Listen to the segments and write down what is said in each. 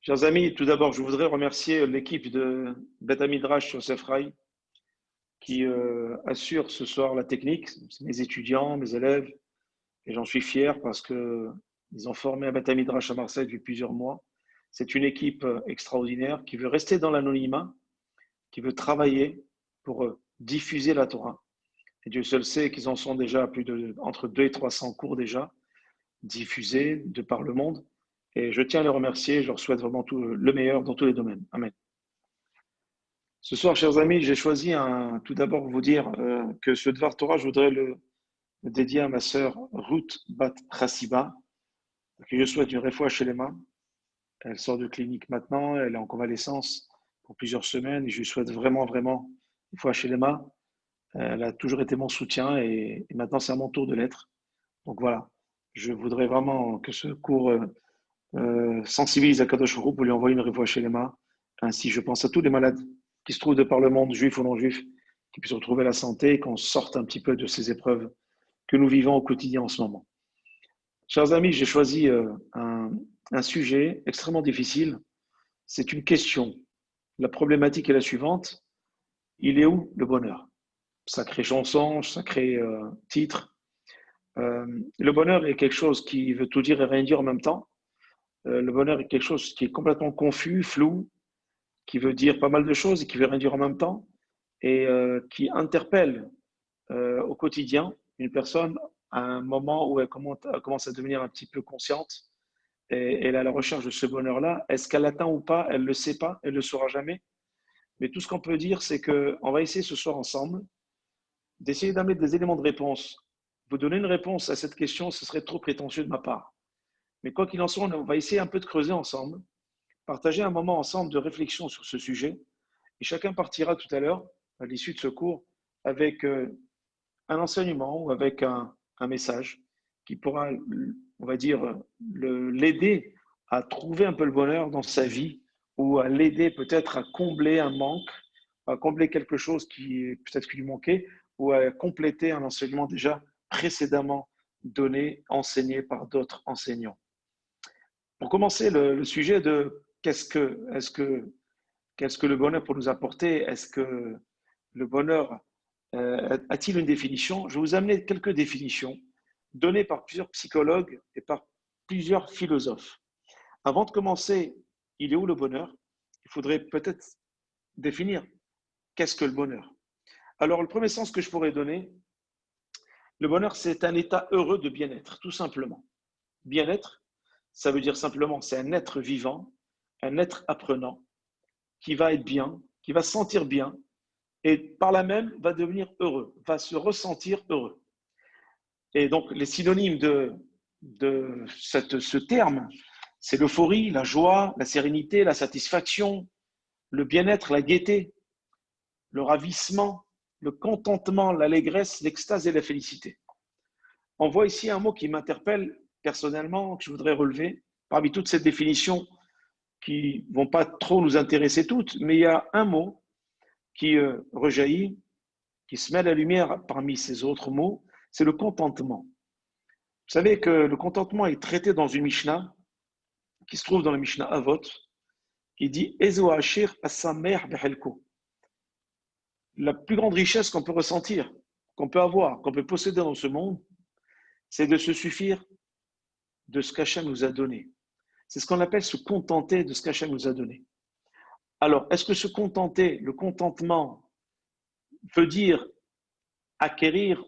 Chers amis, tout d'abord, je voudrais remercier l'équipe de Beth Midrash Yosef Rai qui assure ce soir la technique. C'est mes étudiants, mes élèves, et j'en suis fier parce que ils ont formé un Beth Midrash à Marseille depuis plusieurs mois. C'est une équipe extraordinaire qui veut rester dans l'anonymat, qui veut travailler pour diffuser la Torah. Et Dieu seul sait qu'ils en sont déjà à plus de entre 200 et 300 cours déjà diffusés de par le monde. Et je tiens à les remercier. Je leur souhaite vraiment tout le meilleur dans tous les domaines. Amen. Ce soir, chers amis, j'ai choisi tout d'abord vous dire que ce Dvar Torah, je voudrais le dédier à ma sœur Ruth Bat Chassiba, que je souhaite une réfoua chez les mains. Elle sort de clinique maintenant, elle est en convalescence pour plusieurs semaines et je lui souhaite vraiment, vraiment une fois chez les mains. Elle a toujours été mon soutien et maintenant c'est à mon tour de l'être. Donc voilà, je voudrais vraiment que ce cours sensibilise à Kadosh Baruch Hu pour lui envoyer une réfoua chez les mains. Ainsi, je pense à tous les malades qui se trouvent de par le monde, juifs ou non juifs, qui puissent retrouver la santé et qu'on sorte un petit peu de ces épreuves que nous vivons au quotidien en ce moment. Chers amis, j'ai choisi un sujet extrêmement difficile. C'est une question. La problématique est la suivante. Il est où le bonheur? Sacrée chanson, sacré titre. Le bonheur est quelque chose qui veut tout dire et rien dire en même temps. Le bonheur est quelque chose qui est complètement confus, flou, qui veut dire pas mal de choses et qui veut rien dire en même temps, et qui interpelle au quotidien une personne à un moment où elle commence à devenir un petit peu consciente et elle est à la recherche de ce bonheur-là. Est-ce qu'elle l'atteint ou pas? Elle ne le sait pas, elle ne le saura jamais. Mais tout ce qu'on peut dire, c'est qu'on va essayer ce soir ensemble d'essayer d'amener des éléments de réponse. Vous donner une réponse à cette question, ce serait trop prétentieux de ma part. Mais quoi qu'il en soit, on va essayer un peu de creuser ensemble, partager un moment ensemble de réflexion sur ce sujet. Et chacun partira tout à l'heure, à l'issue de ce cours, avec un enseignement ou avec un message qui pourra, on va dire, l'aider à trouver un peu le bonheur dans sa vie ou à l'aider peut-être à combler un manque, à combler quelque chose qui peut-être qui lui manquait ou à compléter un enseignement déjà précédemment donné, enseigné par d'autres enseignants. Pour commencer, le sujet de qu'est-ce que le bonheur peut nous apporter? Est-ce que le bonheur a-t-il une définition? Je vais vous amener quelques définitions données par plusieurs psychologues et par plusieurs philosophes. Avant de commencer, il est où le bonheur? Il faudrait peut-être définir qu'est-ce que le bonheur. Alors, le premier sens que je pourrais donner, le bonheur, c'est un état heureux de bien-être, tout simplement. Bien-être, ça veut dire simplement, c'est un être vivant, un être apprenant, qui va être bien, qui va se sentir bien, et par là même va devenir heureux, va se ressentir heureux. Et donc, les synonymes ce terme, c'est l'euphorie, la joie, la sérénité, la satisfaction, le bien-être, la gaieté, le ravissement, le contentement, l'allégresse, l'extase et la félicité. On voit ici un mot qui m'interpelle personnellement, que je voudrais relever, parmi toutes ces définitions qui ne vont pas trop nous intéresser toutes, mais il y a un mot qui rejaillit, qui se met à la lumière parmi ces autres mots, c'est le contentement. Vous savez que le contentement est traité dans une Mishnah qui se trouve dans la Mishnah Avot, qui dit Ezo Ashir Asamer Behelko. La plus grande richesse qu'on peut ressentir, qu'on peut avoir, qu'on peut posséder dans ce monde, c'est de se suffire de ce qu'Hachem nous a donné. C'est ce qu'on appelle se contenter de ce qu'Hachem nous a donné. Alors, est-ce que se contenter, le contentement, veut dire acquérir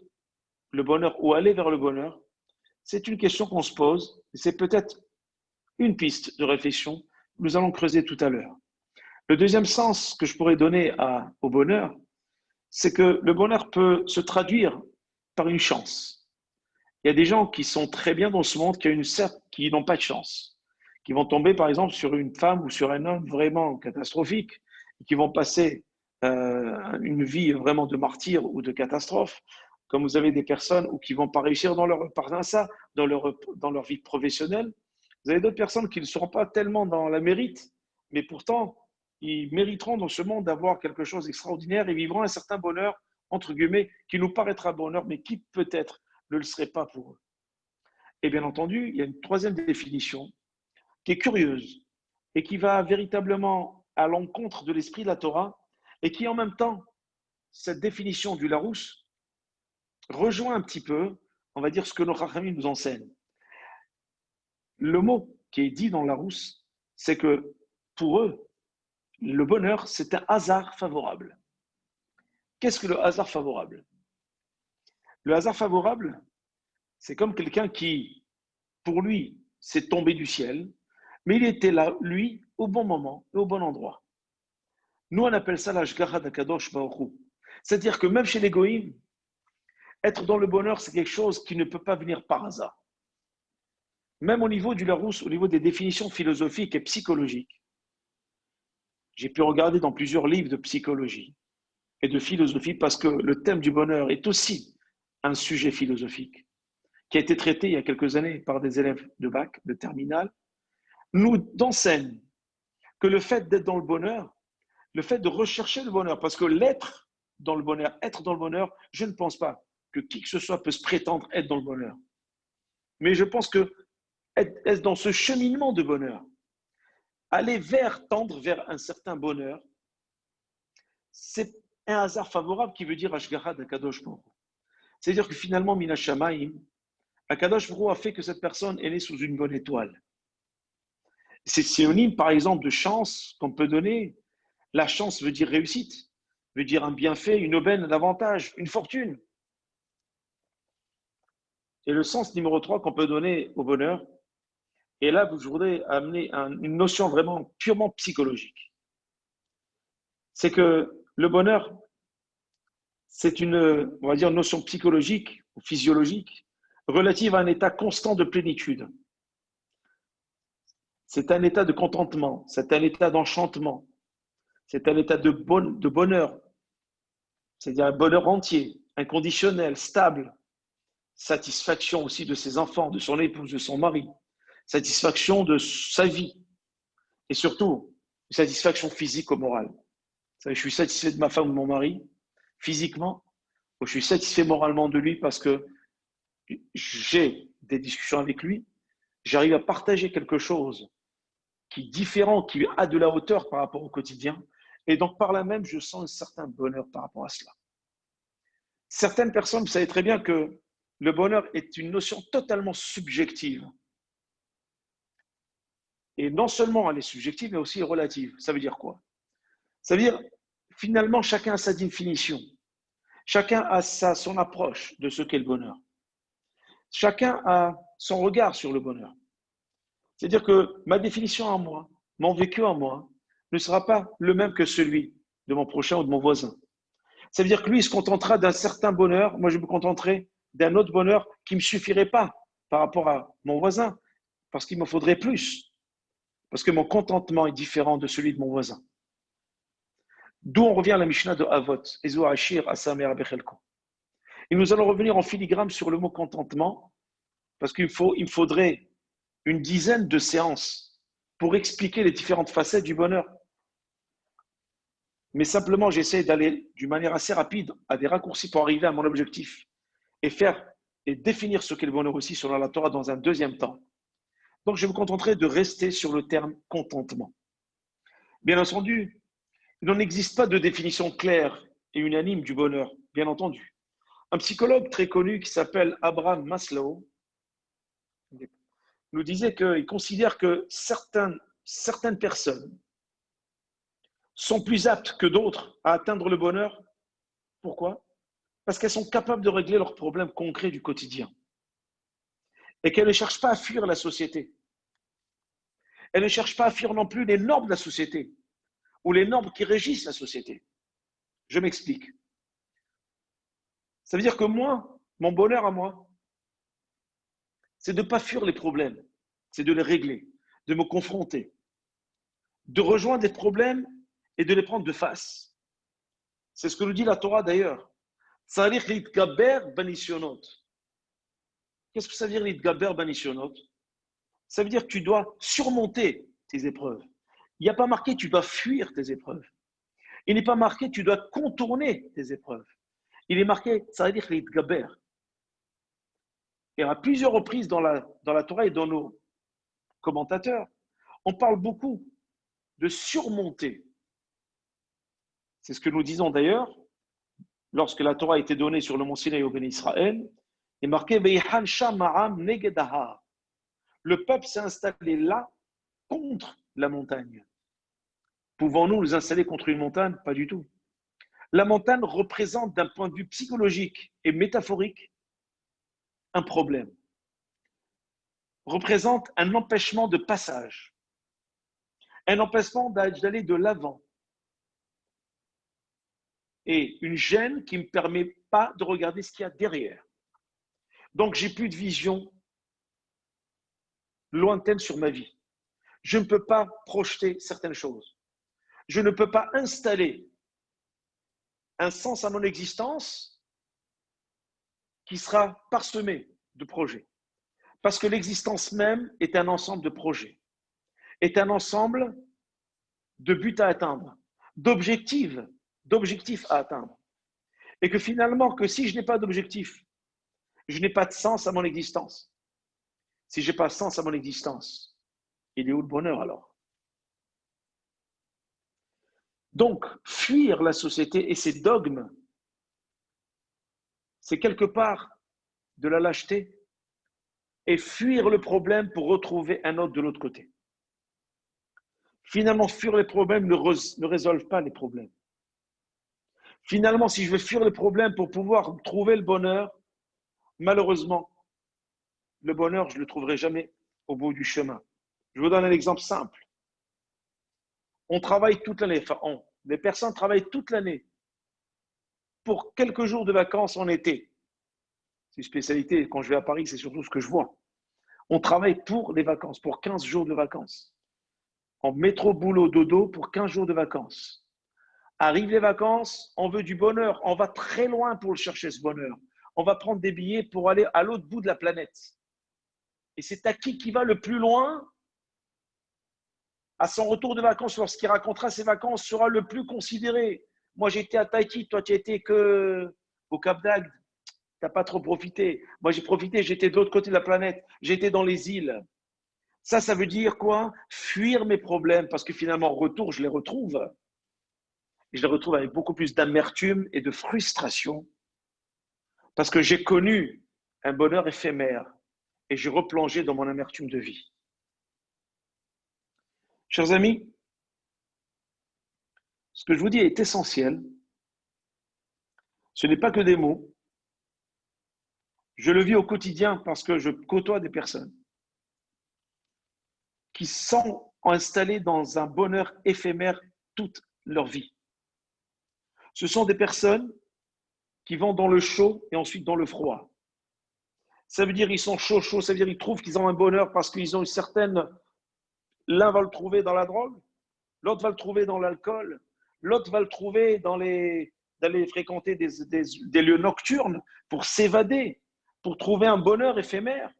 le bonheur ou aller vers le bonheur? C'est une question qu'on se pose et c'est peut-être une piste de réflexion que nous allons creuser tout à l'heure. Le deuxième sens que je pourrais donner au bonheur, c'est que le bonheur peut se traduire par une chance. Il y a des gens qui sont très bien dans ce monde, qui n'ont pas de chance, qui vont tomber par exemple sur une femme ou sur un homme vraiment catastrophique, et qui vont passer une vie vraiment de martyr ou de catastrophe, comme vous avez des personnes qui ne vont pas réussir dans leur parnassa, dans leur vie professionnelle. Vous avez d'autres personnes qui ne seront pas tellement dans la mérite, mais pourtant, ils mériteront dans ce monde d'avoir quelque chose d'extraordinaire et vivront un certain bonheur, entre guillemets, qui nous paraîtra bonheur, mais qui peut-être ne le serait pas pour eux. Et bien entendu, il y a une troisième définition qui est curieuse. et qui va véritablement à l'encontre de l'esprit de la Torah et qui en même temps, cette définition du Larousse rejoint un petit peu, on va dire, ce que nos Chachamim nous enseignent. Le mot qui est dit dans Larousse, c'est que pour eux, le bonheur, c'est un hasard favorable. Qu'est-ce que le hasard favorable? Le hasard favorable, c'est comme quelqu'un qui, pour lui, s'est tombé du ciel, mais il était là, lui, au bon moment et au bon endroit. Nous, on appelle ça l'ashgacha d'Akadosh Baruch Hu. C'est-à-dire que même chez les goïms, être dans le bonheur, c'est quelque chose qui ne peut pas venir par hasard. Même au niveau du Larousse, au niveau des définitions philosophiques et psychologiques, j'ai pu regarder dans plusieurs livres de psychologie et de philosophie parce que le thème du bonheur est aussi un sujet philosophique qui a été traité il y a quelques années par des élèves de bac, de terminale, nous enseigne que le fait d'être dans le bonheur, le fait de rechercher le bonheur, parce que l'être dans le bonheur, être dans le bonheur, je ne pense pas que qui que ce soit peut se prétendre être dans le bonheur. Mais je pense que être dans ce cheminement de bonheur, aller tendre vers un certain bonheur, c'est un hasard favorable qui veut dire Ashgaha d'Akadosh Baruch Hu. C'est-à-dire que finalement, Mina Shamaim, Akadosh Baruch Hu a fait que cette personne est née sous une bonne étoile. C'est synonyme, par exemple, de chance qu'on peut donner. La chance veut dire réussite, veut dire un bienfait, une aubaine, un avantage, une fortune. Et le sens numéro 3 qu'on peut donner au bonheur, et là, je voudrais amener une notion vraiment purement psychologique. C'est que le bonheur, c'est une, on va dire, notion psychologique ou physiologique relative à un état constant de plénitude. C'est un état de contentement, c'est un état d'enchantement, c'est un état de bonheur, c'est-à-dire un bonheur entier, inconditionnel, stable, satisfaction aussi de ses enfants, de son épouse, de son mari, satisfaction de sa vie et surtout satisfaction physique ou morale. Je suis satisfait de ma femme ou de mon mari physiquement, ou je suis satisfait moralement de lui parce que j'ai des discussions avec lui, j'arrive à partager quelque chose qui est différent, qui a de la hauteur par rapport au quotidien, et donc par là même, je sens un certain bonheur par rapport à cela. Certaines personnes, vous savez très bien que le bonheur est une notion totalement subjective. Et non seulement elle est subjective, mais aussi relative. Ça veut dire quoi? Ça veut dire, finalement, chacun a sa définition. Chacun a son approche de ce qu'est le bonheur. Chacun a son regard sur le bonheur. C'est-à-dire que ma définition à moi, mon vécu à moi, ne sera pas le même que celui de mon prochain ou de mon voisin. Ça veut dire que lui, il se contentera d'un certain bonheur, moi je me contenterai d'un autre bonheur qui ne me suffirait pas par rapport à mon voisin, parce qu'il me faudrait plus, parce que mon contentement est différent de celui de mon voisin. D'où on revient à la Mishnah de Avot, Ezo Hashir Asamer Abechelko. Et nous allons revenir en filigrane sur le mot contentement, parce qu'il me faudrait une dizaine de séances pour expliquer les différentes facettes du bonheur. Mais simplement, j'essaie d'aller d'une manière assez rapide à des raccourcis pour arriver à mon objectif et faire et définir ce qu'est le bonheur aussi selon la Torah dans un deuxième temps. Donc, je me contenterai de rester sur le terme contentement. Bien entendu, il n'en existe pas de définition claire et unanime du bonheur, bien entendu. Un psychologue très connu qui s'appelle Abraham Maslow nous disait qu'il considère que certaines personnes sont plus aptes que d'autres à atteindre le bonheur. Pourquoi? Parce qu'elles sont capables de régler leurs problèmes concrets du quotidien et qu'elles ne cherchent pas à fuir la société. Elles ne cherchent pas à fuir non plus les normes de la société ou les normes qui régissent la société. Je m'explique. Ça veut dire que moi, mon bonheur à moi, c'est de ne pas fuir les problèmes, c'est de les régler, de me confronter, de rejoindre les problèmes et de les prendre de face. C'est ce que nous dit la Torah d'ailleurs. Qu'est-ce que ça veut dire l'itgaber banisyonot? Ça veut dire que tu dois surmonter tes épreuves. Il n'y a pas marqué tu dois fuir tes épreuves. Il n'est pas marqué tu dois contourner tes épreuves. Il est marqué, ça veut dire l'itgaber. Et à plusieurs reprises dans la Torah et dans nos commentateurs, on parle beaucoup de surmonter. C'est ce que nous disons d'ailleurs lorsque la Torah a été donnée sur le mont Sinaï au Béni Israël, et marqué Veihan Shama'am Negedaha. Le peuple s'est installé là contre la montagne. Pouvons-nous nous installer contre une montagne? Pas du tout. La montagne représente d'un point de vue psychologique et métaphorique un problème, représente un empêchement de passage, un empêchement d'aller de l'avant et une gêne qui ne me permet pas de regarder ce qu'il y a derrière. Donc, j'ai plus de vision lointaine sur ma vie. Je ne peux pas projeter certaines choses. Je ne peux pas installer un sens à mon existence qui sera parsemé de projets. Parce que l'existence même est un ensemble de projets, est un ensemble de buts à atteindre, d'objectifs à atteindre. Et que finalement, que si je n'ai pas d'objectif, je n'ai pas de sens à mon existence. Si je n'ai pas de sens à mon existence, il est où le bonheur alors? Donc, fuir la société et ses dogmes, c'est quelque part de la lâcheté et fuir le problème pour retrouver un autre de l'autre côté. Finalement, fuir les problèmes ne résolvent pas les problèmes. Finalement, si je veux fuir les problèmes pour pouvoir trouver le bonheur, malheureusement, le bonheur, je ne le trouverai jamais au bout du chemin. Je vous donne un exemple simple. On travaille toute l'année, les personnes travaillent toute l'année pour quelques jours de vacances en été. C'est une spécialité. Quand je vais à Paris, c'est surtout ce que je vois. On travaille pour les vacances, pour 15 jours de vacances. En métro, boulot, dodo, pour 15 jours de vacances. Arrivent les vacances, on veut du bonheur. On va très loin pour le chercher, ce bonheur. On va prendre des billets pour aller à l'autre bout de la planète. Et c'est à qui va le plus loin, à son retour de vacances, lorsqu'il racontera ses vacances, sera le plus considéré. Moi, j'étais à Tahiti, toi, tu étais que au Cap d'Agde. Tu n'as pas trop profité. Moi, j'ai profité, j'étais de l'autre côté de la planète. J'étais dans les îles. Ça veut dire quoi? Fuir mes problèmes, parce que finalement, en retour, je les retrouve. Et je les retrouve avec beaucoup plus d'amertume et de frustration, parce que j'ai connu un bonheur éphémère et j'ai replongé dans mon amertume de vie. Chers amis, ce que je vous dis est essentiel. Ce n'est pas que des mots. Je le vis au quotidien parce que je côtoie des personnes qui sont installées dans un bonheur éphémère toute leur vie. Ce sont des personnes qui vont dans le chaud et ensuite dans le froid. Ça veut dire qu'ils sont chauds, ça veut dire qu'ils trouvent qu'ils ont un bonheur parce qu'ils ont une certaine... L'un va le trouver dans la drogue, l'autre va le trouver dans l'alcool, l'autre va le trouver d'aller fréquenter des lieux nocturnes pour s'évader, pour trouver un bonheur éphémère,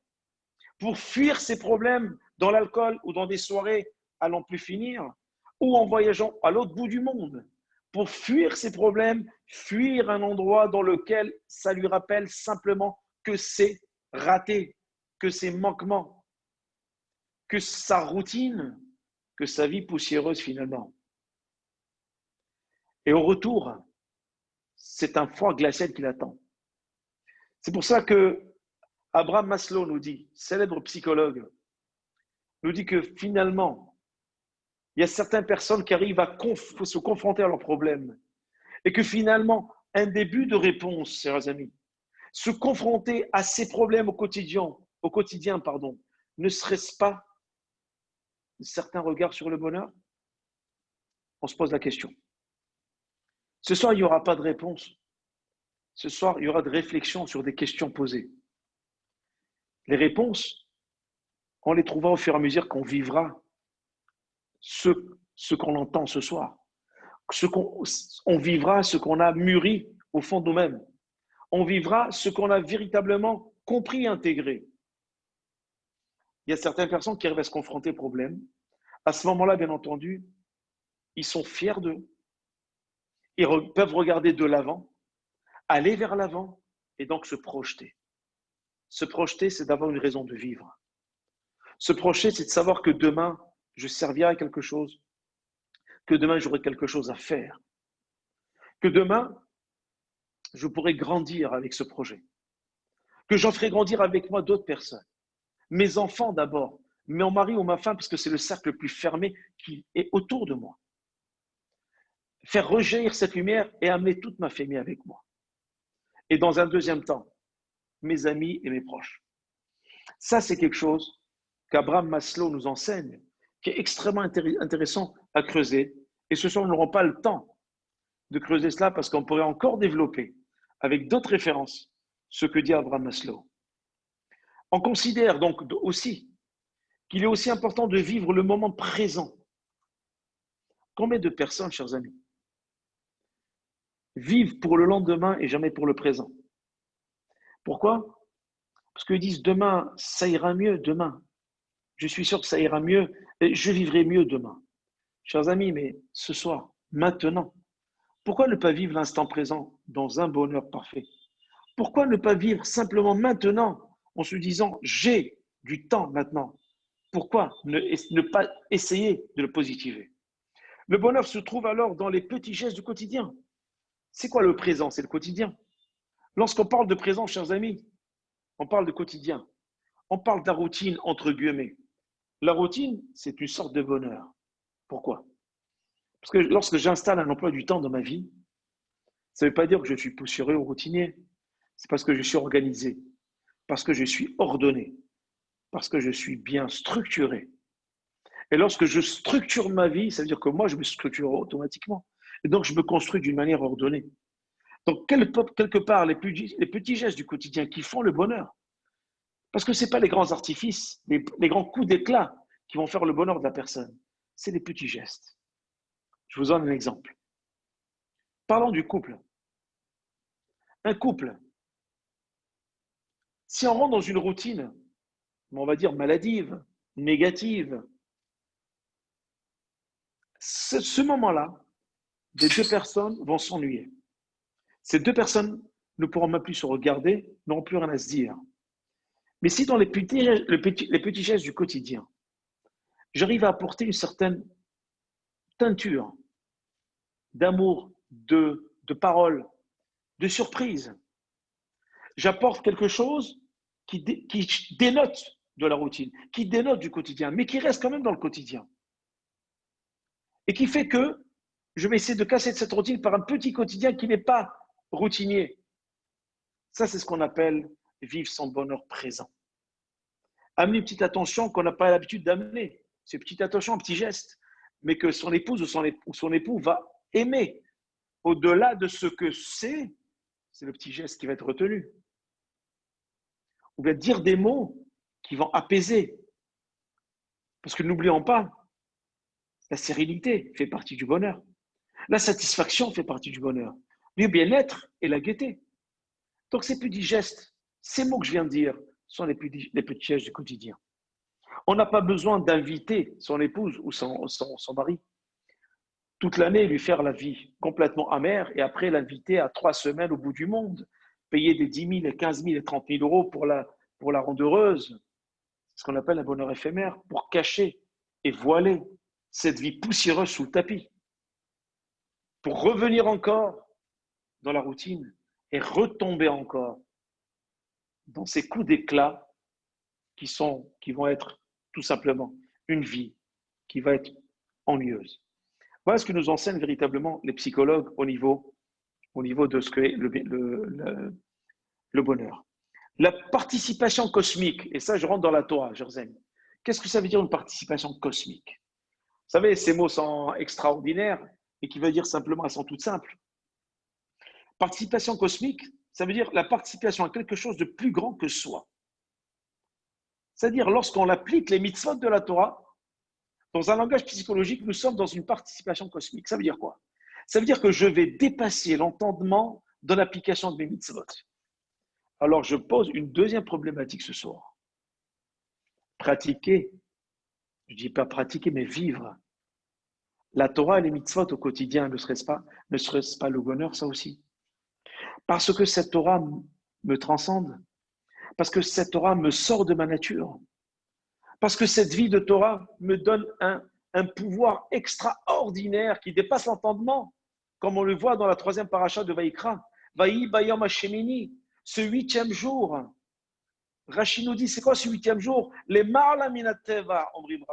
pour fuir ses problèmes dans l'alcool ou dans des soirées à n'en plus finir, ou en voyageant à l'autre bout du monde, pour fuir ses problèmes, fuir un endroit dans lequel ça lui rappelle simplement que c'est raté, que c'est manquement, que sa routine, que sa vie poussiéreuse finalement. Et au retour, c'est un froid glacial qui l'attend. C'est pour ça que Abraham Maslow nous dit, célèbre psychologue, nous dit que finalement, il y a certaines personnes qui arrivent à se confronter à leurs problèmes et que finalement, un début de réponse, chers amis, se confronter à ces problèmes au quotidien, ne serait-ce pas un certain regard sur le bonheur? On se pose la question. Ce soir, il n'y aura pas de réponse. Ce soir, il y aura de réflexions sur des questions posées. Les réponses, on les trouvera au fur et à mesure qu'on vivra ce qu'on entend ce soir. On vivra ce qu'on a mûri au fond de nous-mêmes. On vivra ce qu'on a véritablement compris et intégré. Il y a certaines personnes qui arrivent à se confronter aux problèmes. À ce moment-là, bien entendu, ils sont fiers d'eux. Ils peuvent regarder de l'avant, aller vers l'avant et donc se projeter. Se projeter, c'est d'avoir une raison de vivre. Se projeter, c'est de savoir que demain, je servirai à quelque chose, que demain j'aurai quelque chose à faire, que demain je pourrai grandir avec ce projet, que j'en ferai grandir avec moi d'autres personnes, mes enfants d'abord, mon mari ou ma femme, parce que c'est le cercle le plus fermé qui est autour de moi. Faire rejaillir cette lumière et amener toute ma famille avec moi. Et dans un deuxième temps, mes amis et mes proches. Ça, c'est quelque chose qu'Abraham Maslow nous enseigne, qui est extrêmement intéressant à creuser. Et ce soir, nous n'aurons pas le temps de creuser cela parce qu'on pourrait encore développer avec d'autres références ce que dit Abraham Maslow. On considère donc aussi qu'il est aussi important de vivre le moment présent. Combien de personnes, chers amis, vivent pour le lendemain et jamais pour le présent? Pourquoi? Parce qu'ils disent demain, ça ira mieux demain. Je suis sûr que ça ira mieux et je vivrai mieux demain. Chers amis, mais ce soir, maintenant, pourquoi ne pas vivre l'instant présent dans un bonheur parfait? Pourquoi ne pas vivre simplement maintenant en se disant j'ai du temps maintenant? Pourquoi ne pas essayer de le positiver? Le bonheur se trouve alors dans les petits gestes du quotidien. C'est quoi le présent? C'est le quotidien. Lorsqu'on parle de présent, chers amis, on parle de quotidien. On parle de la routine, entre guillemets. La routine, c'est une sorte de bonheur. Pourquoi? Parce que lorsque j'installe un emploi du temps dans ma vie, ça ne veut pas dire que je suis poussiéreux ou routinier. C'est parce que je suis organisé, parce que je suis ordonné, parce que je suis bien structuré. Et lorsque je structure ma vie, ça veut dire que moi, je me structure automatiquement. Et donc, je me construis d'une manière ordonnée. Donc, quelque part, les petits gestes du quotidien qui font le bonheur. Parce que ce n'est pas les grands artifices, les grands coups d'éclat qui vont faire le bonheur de la personne. C'est les petits gestes. Je vous donne un exemple. Parlons du couple. Un couple, si on rentre dans une routine, on va dire maladive, négative, ce moment-là, les deux personnes vont s'ennuyer. Ces deux personnes ne pourront même plus se regarder, n'auront plus rien à se dire. Mais si dans les petits gestes du quotidien, j'arrive à apporter une certaine teinture d'amour, de parole, de surprise, j'apporte quelque chose qui dénote de la routine, qui dénote du quotidien, mais qui reste quand même dans le quotidien. Et qui fait que je vais essayer de casser cette routine par un petit quotidien qui n'est pas routinier. Ça, c'est ce qu'on appelle vivre son bonheur présent. Amener une petite attention qu'on n'a pas l'habitude d'amener. C'est une petite attention, un petit geste, mais que son épouse ou son époux va aimer. Au-delà de ce que c'est le petit geste qui va être retenu. Ou bien dire des mots qui vont apaiser. Parce que n'oublions pas, la sérénité fait partie du bonheur. La satisfaction fait partie du bonheur. Le bien-être et la gaieté. Donc ces petits gestes, ces mots que je viens de dire, sont les petits gestes du quotidien. On n'a pas besoin d'inviter son épouse ou son mari toute l'année, lui faire la vie complètement amère et après l'inviter à 3 semaines au bout du monde, payer des 10 000, 15 000 et 30 000 euros pour la rendre heureuse, ce qu'on appelle un bonheur éphémère, pour cacher et voiler cette vie poussiéreuse sous le tapis, pour revenir encore dans la routine et retomber encore dans ces coups d'éclat qui vont être tout simplement une vie qui va être ennuyeuse. Voilà ce que nous enseignent véritablement les psychologues au niveau de ce qu'est le bonheur. La participation cosmique, et ça je rentre dans la Torah, chers amis. Qu'est-ce que ça veut dire une participation cosmique? Vous savez, ces mots sont extraordinaires et qui veut dire simplement, elles sont toutes simples. Participation cosmique, ça veut dire la participation à quelque chose de plus grand que soi. C'est-à-dire, lorsqu'on applique les mitzvot de la Torah, dans un langage psychologique, nous sommes dans une participation cosmique. Ça veut dire quoi? Ça veut dire que je vais dépasser l'entendement de l'application de mes mitzvot. Alors, je pose une deuxième problématique ce soir. Pratiquer, je ne dis pas pratiquer, mais vivre. La Torah et les mitzvot au quotidien, ne serait-ce pas le bonheur, ça aussi? Parce que cette Torah me transcende, parce que cette Torah me sort de ma nature, parce que cette vie de Torah me donne un pouvoir extraordinaire qui dépasse l'entendement, comme on le voit dans la 3e paracha de Vaïkra. Vaï Bayom Hashemini, ce 8e jour. Rashi nous dit, c'est quoi ce 8e jour? Les Marla Minateva, Omrim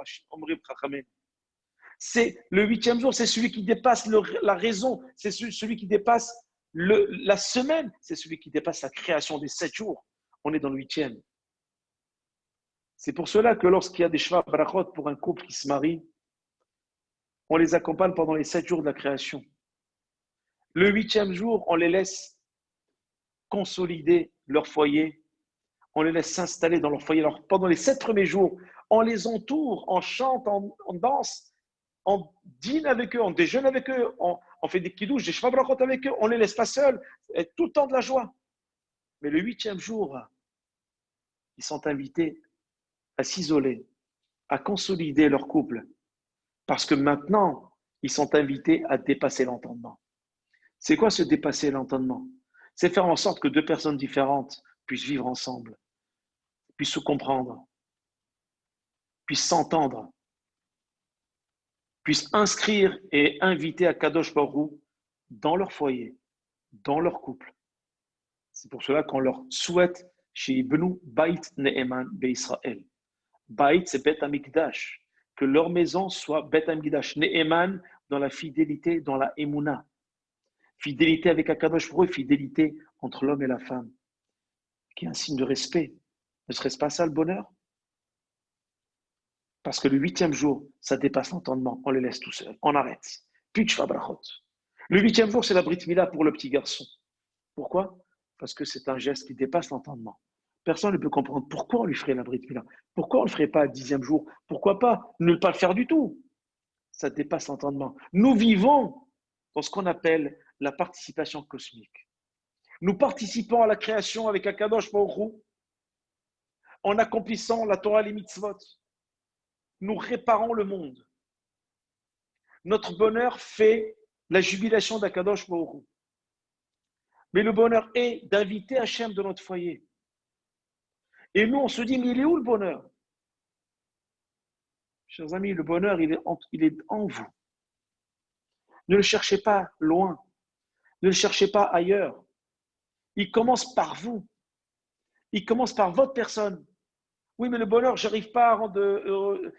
Chachamim. C'est le 8e jour, c'est celui qui dépasse la raison, c'est celui qui dépasse la semaine, c'est celui qui dépasse la création des 7 jours. On est dans le 8e. C'est pour cela que lorsqu'il y a des Sheva Brachot pour un couple qui se marie, on les accompagne pendant les 7 jours de la création. Le 8e jour, on les laisse consolider leur foyer, on les laisse s'installer dans leur foyer. Alors, pendant les 7 premiers jours, on les entoure, on chante, on danse, on dîne avec eux, on déjeune avec eux, on fait des kidouches, des Sheva Brachot avec eux, on ne les laisse pas seuls, tout le temps de la joie. Mais le 8e jour, ils sont invités à s'isoler, à consolider leur couple, parce que maintenant, ils sont invités à dépasser l'entendement. C'est quoi se dépasser l'entendement? C'est faire en sorte que 2 personnes différentes puissent vivre ensemble, puissent se comprendre, puissent s'entendre, puissent inscrire et inviter à Kadosh Baruch Hu dans leur foyer, dans leur couple. C'est pour cela qu'on leur souhaite chez Ibnu Bait Ne'eman Be'Israël. Bait, c'est Bet Amikdash. Que leur maison soit Bet Amikdash. Ne'eman dans la fidélité, dans la Emouna. Fidélité avec Akadosh Baruch Hu, fidélité entre l'homme et la femme, qui est un signe de respect. Ne serait-ce pas ça le bonheur? Parce que le 8e jour, ça dépasse l'entendement. On les laisse tout seuls. On arrête. Puis de Sheva Brachot. Le 8e jour, c'est la Brit Mila pour le petit garçon. Pourquoi? Parce que c'est un geste qui dépasse l'entendement. Personne ne peut comprendre pourquoi on lui ferait la Brit Mila. Pourquoi on ne le ferait pas à 10e jour? Pourquoi pas ne pas le faire du tout? Ça dépasse l'entendement. Nous vivons dans ce qu'on appelle la participation cosmique. Nous participons à la création avec Akadosh Baruch Hu en accomplissant la Torah et les mitzvot. Nous réparons le monde. Notre bonheur fait la jubilation d'Akadosh Baruch Hu. Mais le bonheur est d'inviter Hachem de notre foyer. Et nous, on se dit, mais il est où le bonheur? Chers amis, le bonheur, il est en vous. Ne le cherchez pas loin. Ne le cherchez pas ailleurs. Il commence par vous. Il commence par votre personne. Oui, mais le bonheur, je n'arrive pas à rendre heureux.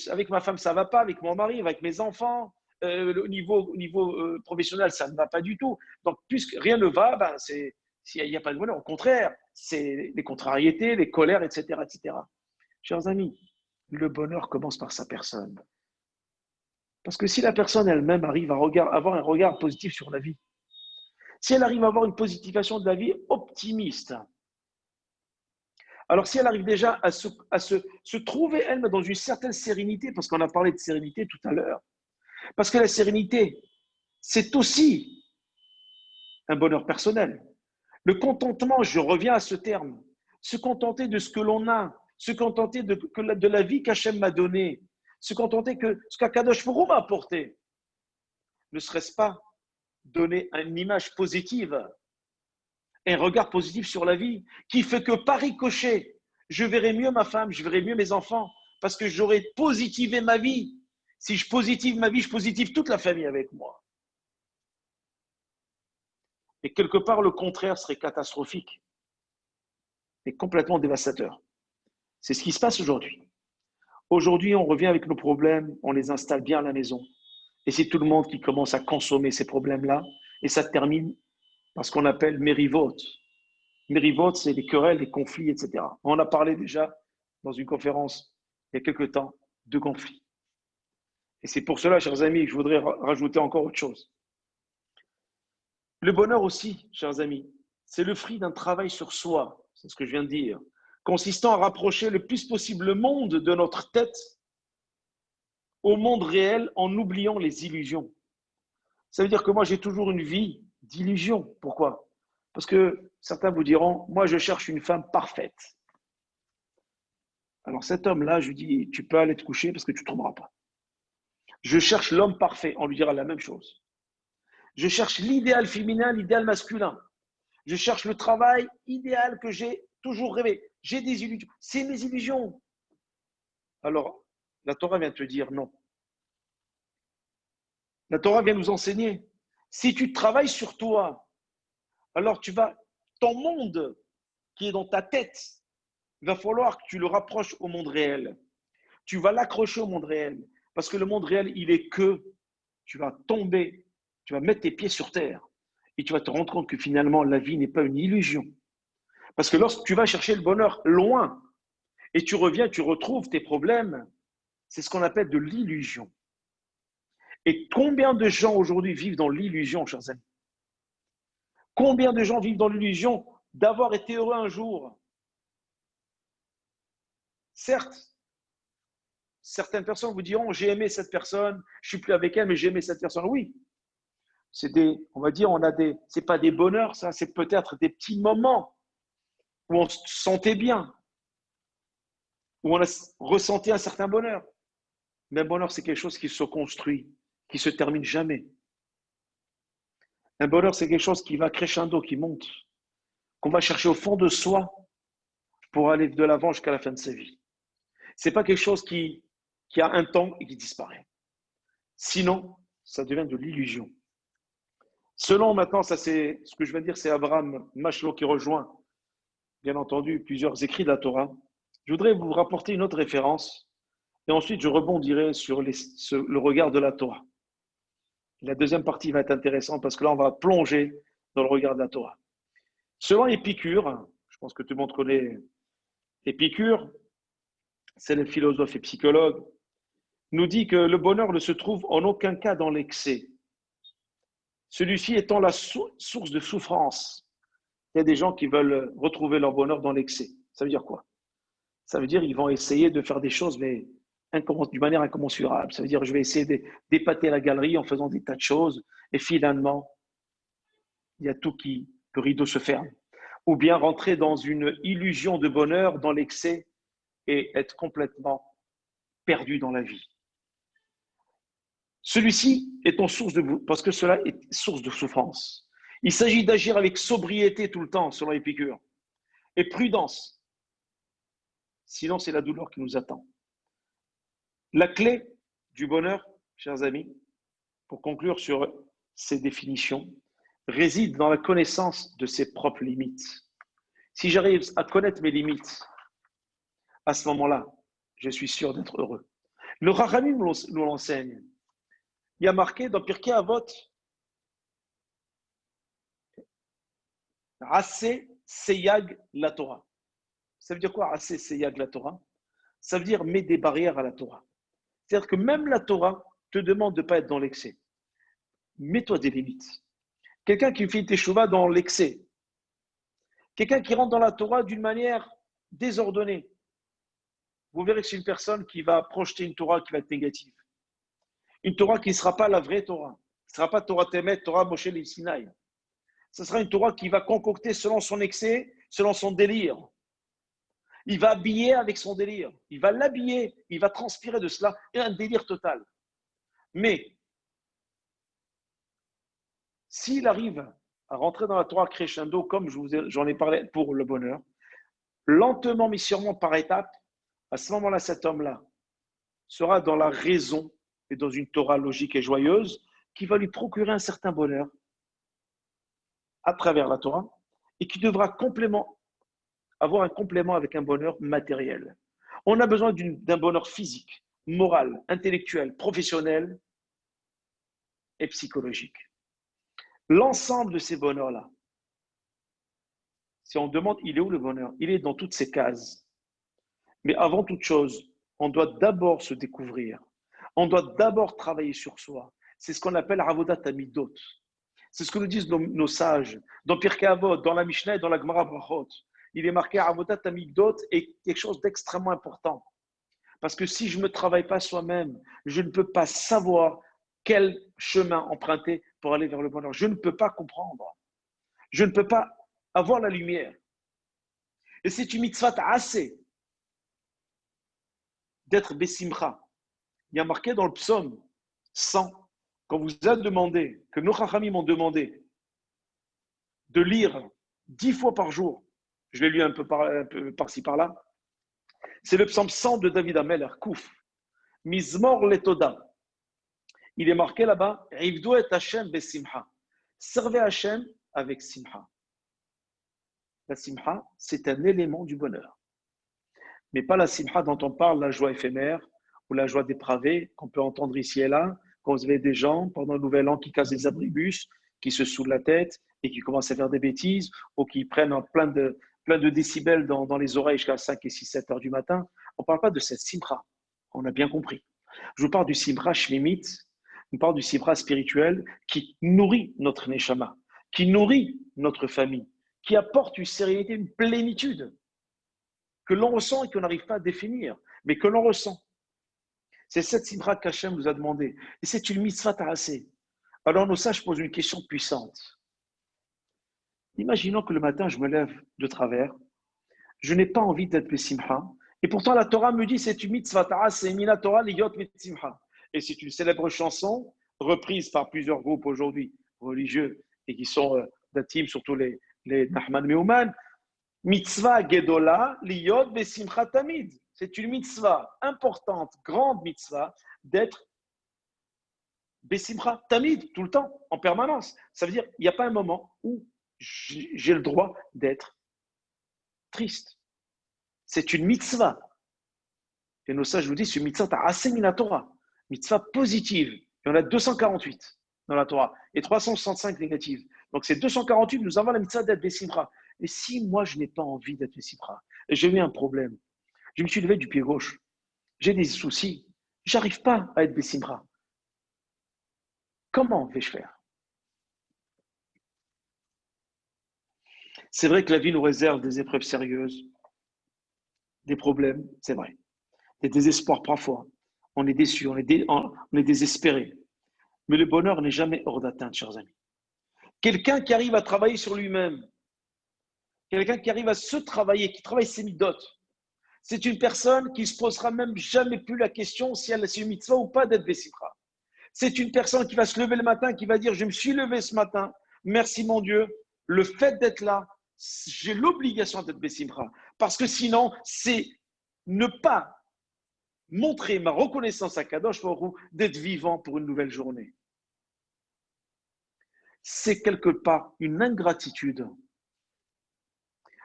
Avec ma femme, ça ne va pas. Avec mon mari, avec mes enfants. Au niveau professionnel, ça ne va pas du tout. Donc, puisque rien ne va, ben, s'il n'y a pas de bonheur, au contraire, c'est les contrariétés, les colères, etc., etc. Chers amis, le bonheur commence par sa personne. Parce que si la personne elle-même arrive à avoir un regard positif sur la vie, si elle arrive à avoir une positivation de la vie optimiste, alors si elle arrive déjà à se trouver elle dans une certaine sérénité, parce qu'on a parlé de sérénité tout à l'heure, parce que la sérénité, c'est aussi un bonheur personnel. Le contentement, je reviens à ce terme, se contenter de ce que l'on a, se contenter de la vie qu'Hachem m'a donnée, se contenter que ce qu'Akadosh Baruch Hu m'a apporté. Ne serait-ce pas donner une image positive, un regard positif sur la vie, qui fait que par ricochet, je verrai mieux ma femme, je verrai mieux mes enfants, parce que j'aurai positivé ma vie. Si je positive ma vie, je positive toute la famille avec moi. Et quelque part, le contraire serait catastrophique et complètement dévastateur. C'est ce qui se passe aujourd'hui. Aujourd'hui, on revient avec nos problèmes, on les installe bien à la maison. Et c'est tout le monde qui commence à consommer ces problèmes-là. Et ça termine par ce qu'on appelle mérivot. Mérivot, c'est les querelles, les conflits, etc. On a parlé déjà dans une conférence il y a quelque temps de conflits. Et c'est pour cela, chers amis, que je voudrais rajouter encore autre chose. Le bonheur aussi, chers amis, c'est le fruit d'un travail sur soi, c'est ce que je viens de dire, consistant à rapprocher le plus possible le monde de notre tête au monde réel en oubliant les illusions. Ça veut dire que moi, j'ai toujours une vie d'illusion. Pourquoi? Parce que certains vous diront, moi, je cherche une femme parfaite. Alors cet homme-là, je lui dis, tu peux aller te coucher parce que tu ne tomberas pas. Je cherche l'homme parfait, on lui dira la même chose. Je cherche l'idéal féminin, l'idéal masculin. Je cherche le travail idéal que j'ai toujours rêvé. J'ai des illusions. C'est mes illusions. Alors, la Torah vient te dire non. La Torah vient nous enseigner. Si tu travailles sur toi, alors ton monde qui est dans ta tête, il va falloir que tu le rapproches au monde réel. Tu vas l'accrocher au monde réel. Parce que le monde réel, il est que tu vas tomber, tu vas mettre tes pieds sur terre et tu vas te rendre compte que finalement, la vie n'est pas une illusion. Parce que lorsque tu vas chercher le bonheur loin et tu reviens, tu retrouves tes problèmes, c'est ce qu'on appelle de l'illusion. Et combien de gens aujourd'hui vivent dans l'illusion, chers amis? Combien de gens vivent dans l'illusion d'avoir été heureux un jour? Certes, certaines personnes vous diront, j'ai aimé cette personne, je suis plus avec elle, mais j'ai aimé cette personne. Oui, on va dire, c'est pas des bonheurs, ça, c'est peut-être des petits moments où on se sentait bien, où on a ressenti un certain bonheur. Mais un bonheur, c'est quelque chose qui se construit, qui se termine jamais. Un bonheur, c'est quelque chose qui va crescendo, qui monte, qu'on va chercher au fond de soi pour aller de l'avant jusqu'à la fin de sa vie. C'est pas quelque chose qui a un temps et qui disparaît. Sinon, ça devient de l'illusion. Selon maintenant, ça c'est ce que je viens de dire, c'est Abraham Maslow qui rejoint, bien entendu, plusieurs écrits de la Torah. Je voudrais vous rapporter une autre référence et ensuite je rebondirai sur le regard de la Torah. La deuxième partie va être intéressante parce que là, on va plonger dans le regard de la Torah. Selon Épicure, je pense que tout le monde connaît Épicure, c'est le philosophe et psychologue, nous dit que le bonheur ne se trouve en aucun cas dans l'excès. Celui-ci étant la source de souffrance. Il y a des gens qui veulent retrouver leur bonheur dans l'excès. Ça veut dire quoi? Ça veut dire qu'ils vont essayer de faire des choses, mais d'une manière incommensurable. Ça veut dire je vais essayer d'épater la galerie en faisant des tas de choses, et finalement, il y a tout le rideau se ferme. Ou bien rentrer dans une illusion de bonheur, dans l'excès, et être complètement perdu dans la vie. Celui-ci est en source parce que cela est source de souffrance. Il s'agit d'agir avec sobriété tout le temps, selon Épicure, et prudence. Sinon, c'est la douleur qui nous attend. La clé du bonheur, chers amis, pour conclure sur ces définitions, réside dans la connaissance de ses propres limites. Si j'arrive à connaître mes limites, à ce moment-là, je suis sûr d'être heureux. Le Rachamim nous l'enseigne. Il y a marqué dans Pirkei Avot, Assez Seyag la Torah. Ça veut dire quoi, Assez Seyag la Torah? Ça veut dire mets des barrières à la Torah. C'est-à-dire que même la Torah te demande de ne pas être dans l'excès. Mets-toi des limites. Quelqu'un qui fait une teshuva dans l'excès, quelqu'un qui rentre dans la Torah d'une manière désordonnée, vous verrez que c'est une personne qui va projeter une Torah qui va être négative. Une Torah qui ne sera pas la vraie Torah. Ce ne sera pas Torah Temet, Torah Moshe le Sinaï. Ce sera une Torah qui va concocter selon son excès, selon son délire. Il va habiller avec son délire. Il va l'habiller, il va transpirer de cela, et un délire total. Mais, s'il arrive à rentrer dans la Torah crescendo, comme j'en ai parlé pour le bonheur, lentement mais sûrement par étapes, à ce moment-là, cet homme-là sera dans la raison et dans une Torah logique et joyeuse qui va lui procurer un certain bonheur à travers la Torah et qui devra avoir un complément avec un bonheur matériel. On a besoin d'un bonheur physique, moral, intellectuel, professionnel et psychologique. L'ensemble de ces bonheurs-là, si on demande il est où le bonheur, il est dans toutes ces cases. Mais avant toute chose, on doit d'abord se découvrir. On doit d'abord travailler sur soi. C'est ce qu'on appelle Avodat Hamidot. C'est ce que nous disent nos sages. Dans Pirkei Avot, dans la Mishnah et dans la Gemara Brachot, il est marqué Avodat Hamidot est quelque chose d'extrêmement important. Parce que si je ne me travaille pas soi-même, je ne peux pas savoir quel chemin emprunter pour aller vers le bonheur. Je ne peux pas comprendre. Je ne peux pas avoir la lumière. Et c'est une mitzvah assez d'être Bessimcha. Il y a marqué dans le psaume 100, quand vous a demandé, que nos chachamim m'ont demandé de lire 10 fois par jour, je l'ai lu un peu par-ci par-là, c'est le psaume 100 de David Ameller, Kouf, Mizmor Letoda. il est marqué là-bas, Ibdou et Hashem besimha. Servez Hashem avec simha. La simha, c'est un élément du bonheur. Mais pas la simha dont on parle, la joie éphémère ou la joie dépravée qu'on peut entendre ici et là, quand vous avez des gens pendant le nouvel an qui cassent des abribus, qui se saoulent la tête et qui commencent à faire des bêtises ou qui prennent plein de décibels dans les oreilles jusqu'à 5 et 6, 7 heures du matin. On ne parle pas de cette simra. On a bien compris. Je vous parle du simra shmimit, je parle du simra spirituel qui nourrit notre neshama, qui nourrit notre famille, qui apporte une sérénité, une plénitude que l'on ressent et qu'on n'arrive pas à définir, mais que l'on ressent. C'est cette simra qu'Hachem nous a demandé. Et c'est une mitzvah ta'aseh. Alors, nos sages posent une question puissante. Imaginons que le matin, je me lève de travers, je n'ai pas envie d'être besimha, et pourtant la Torah me dit c'est une mitzvah ta'aseh, mina Torah liyot besimha. Et c'est une célèbre chanson reprise par plusieurs groupes aujourd'hui religieux et qui sont d'intimes, surtout les Nahman Meuman. Mitzvah gedola liyot besimcha tamid. C'est une mitzvah importante, grande mitzvah, d'être besimcha tamid, tout le temps, en permanence. Ça veut dire qu'il n'y a pas un moment où j'ai le droit d'être triste. C'est une mitzvah. Et nos sages vous disent, c'est une mitzvah ta'aseh mina Torah, mitzvah positive. Il y en a 248 dans la Torah et 365 négatives. Donc c'est 248, nous avons la mitzvah d'être besimcha. Et si moi je n'ai pas envie d'être besimcha, et j'ai eu un problème, je me suis levé du pied gauche, j'ai des soucis, j'arrive pas à être besimcha. Comment vais-je faire? C'est vrai que la vie nous réserve des épreuves sérieuses, des problèmes, c'est vrai, des désespoirs parfois. On est déçu, on est désespéré. Mais le bonheur n'est jamais hors d'atteinte, chers amis. Quelqu'un qui arrive à travailler sur lui-même, quelqu'un qui arrive à se travailler, qui travaille ses midotes, c'est une personne qui ne se posera même jamais plus la question si elle a une mitzvah ou pas d'être besimcha. C'est une personne qui va se lever le matin, qui va dire, je me suis levé ce matin, merci mon Dieu, le fait d'être là, j'ai l'obligation d'être besimcha. Parce que sinon, c'est ne pas montrer ma reconnaissance à Kadosh Baruch Hu d'être vivant pour une nouvelle journée. C'est quelque part une ingratitude.